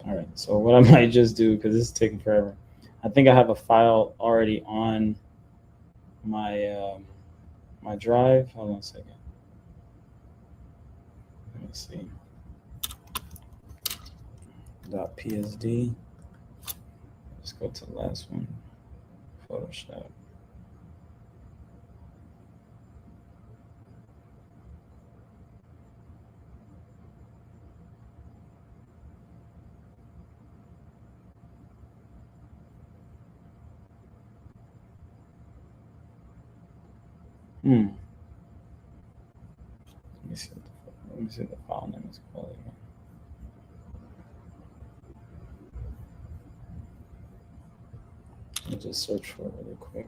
S1: All right, so what I might just do, because this is taking forever, I think I have a file already on my my drive. Hold on a second. Let me see. .psd. Let's go to the last one. Photoshop. Let me see what the file name is called again. Let me just search for it really quick.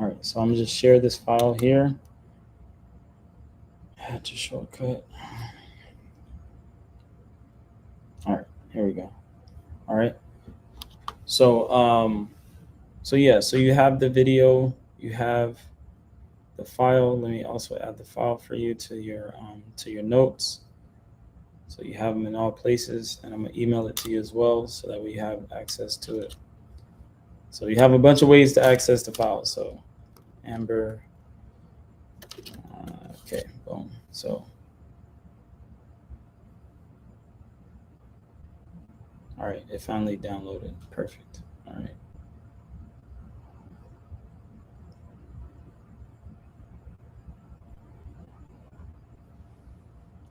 S1: All right, so I'm gonna just share this file here. Add to shortcut. All right, here we go. All right. So so yeah, so you have the video, you have the file. Let me also add the file for you to your notes. So you have them in all places, and I'm gonna email it to you as well, so that we have access to it. So you have a bunch of ways to access the file. So Amber, okay, boom. So, all right, it finally downloaded. Perfect. All right.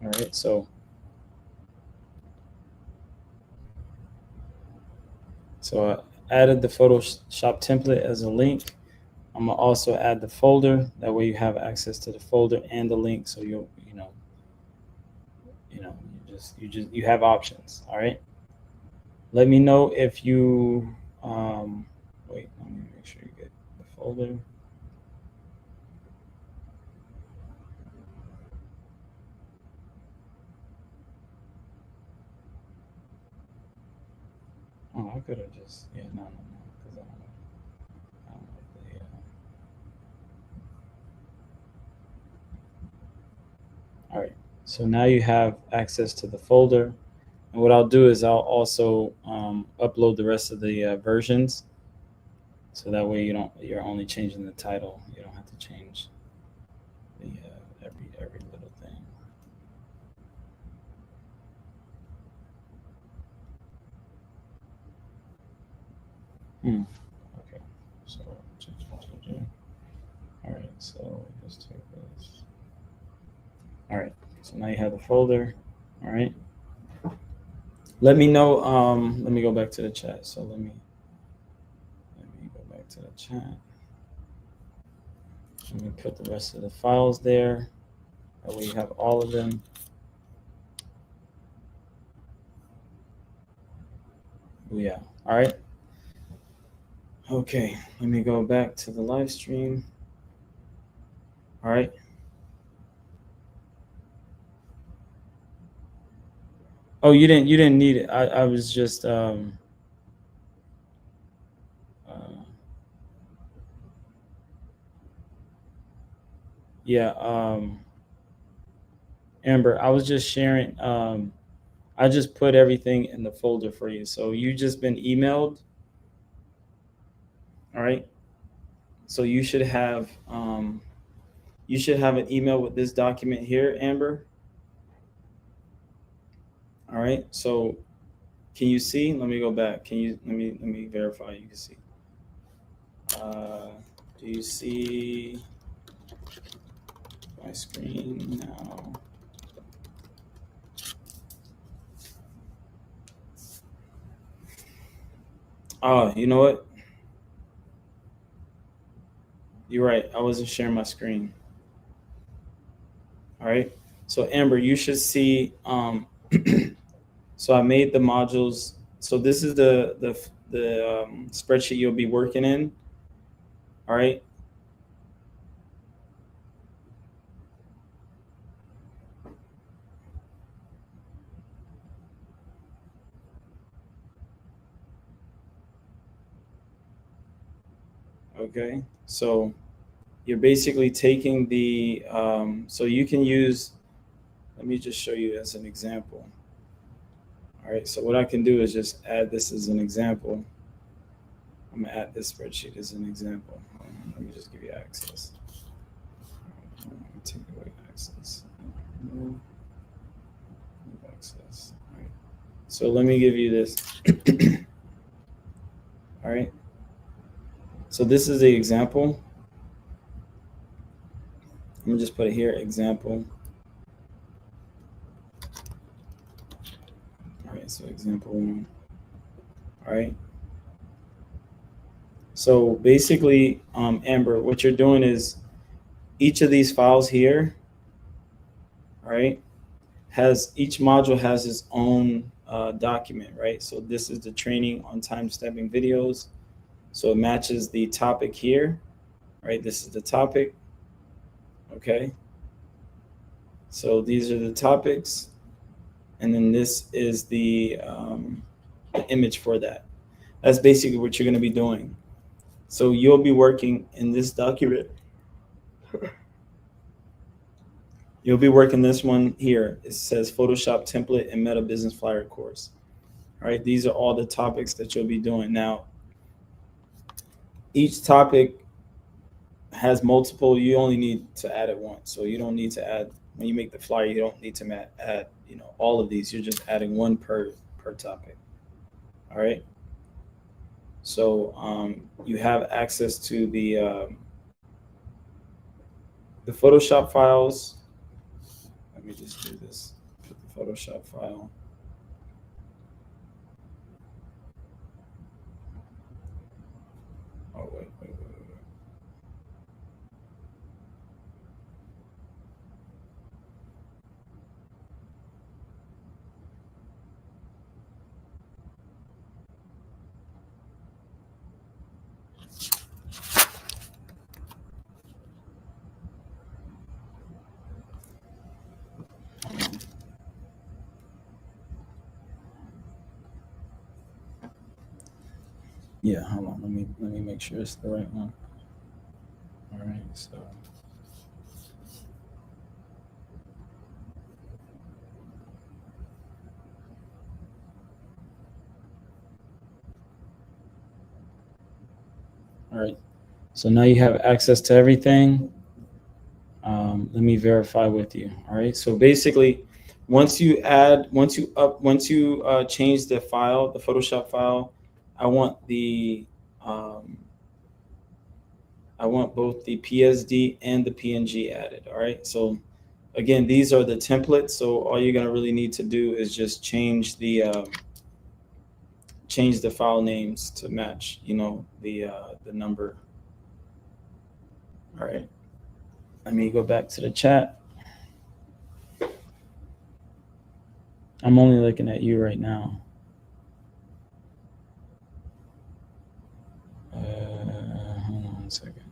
S1: All right, so I added the Photoshop template as a link. I'm gonna also add the folder. That way you have access to the folder and the link. So you have options. All right. Let me know if you wait. Let me make sure you get the folder. Oh, I could have just no, because I don't know if all right. So now you have access to the folder. And what I'll do is I'll also upload the rest of the versions, so that way you're only changing the title. You don't have to change the every little thing. Okay. So all right. So let's take this. All right. So now you have the folder. All right. Let me know. Let me go back to the chat. So let me go back to the chat. Let me put the rest of the files there. That way you have all of them. Oh, yeah. All right. Okay. Let me go back to the live stream. All right. Oh, you didn't need it. I was just yeah, Amber, I was just sharing I just put everything in the folder for you. So you just been emailed. All right. So you should have an email with this document here, Amber. All right. So can you see? Let me go back. Can you let me verify you can see. Do you see my screen now? Oh, you know what? You're right. I wasn't sharing my screen. All right. So Amber, you should see. So I made the modules. So this is the spreadsheet you'll be working in. All right. Okay, so you're basically taking the so you can use, let me just show you as an example. All right, so what I can do is just add this as an example. I'm gonna add this spreadsheet as an example. Let me just give you access. Take away access. Remove access. All right. So let me give you this. All right. So this is the example. Let me just put it here, example. All right, so example one. All right. So basically, Amber, what you're doing is each of these files here, all right, has each module has its own document, right? So this is the training on time stamping videos. So it matches the topic here, right? This is the topic, okay? So these are the topics, and then this is the image for that. That's basically what you're going to be doing. So you'll be working in this document. You'll be working this one here. It says Photoshop template and Meta Business Flyer course. All right, these are all the topics that you'll be doing. Now, each topic has multiple. You only need to add it once, so you don't need to add when you make the flyer. You don't need to add all of these. You're just adding one per topic. All right. So you have access to the Photoshop files. Let me just do this. Put the Photoshop file. Oh wait. Yeah, hold on. Let me make sure it's the right one. All right, so all right. So now you have access to everything. Let me verify with you. All right. So basically, once you change the file, the Photoshop file, I want um, I want both the PSD and the PNG added. All right. So again, these are the templates. So all you're gonna really need to do is just change the file names to match, the number. All right. Let me go back to the chat. I'm only looking at you right now. Hold on a second.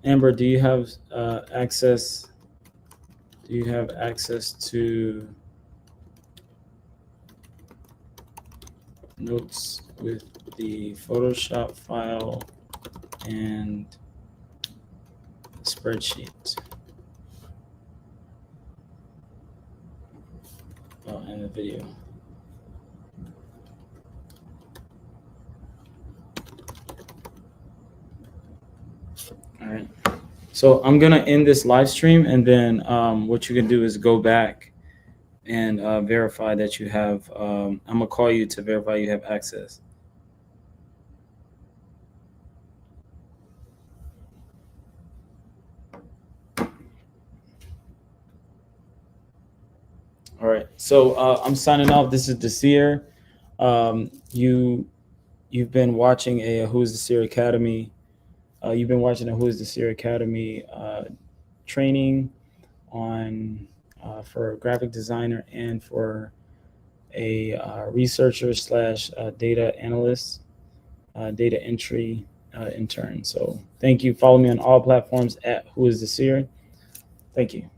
S1: Amber, do you have access? Do you have access to notes with the Photoshop file and the spreadsheet? Oh, and the video. All right. So I'm gonna end this live stream, and then what you can do is go back and verify that you have. I'm gonna call you to verify you have access. All right. So I'm signing off. This is Desir. You've been watching a Who's Desir Academy. You've been watching a Who's Desir Academy training on for a graphic designer and for a researcher slash data analyst, data entry intern. So thank you. Follow me on all platforms at Who is Desir. Thank you.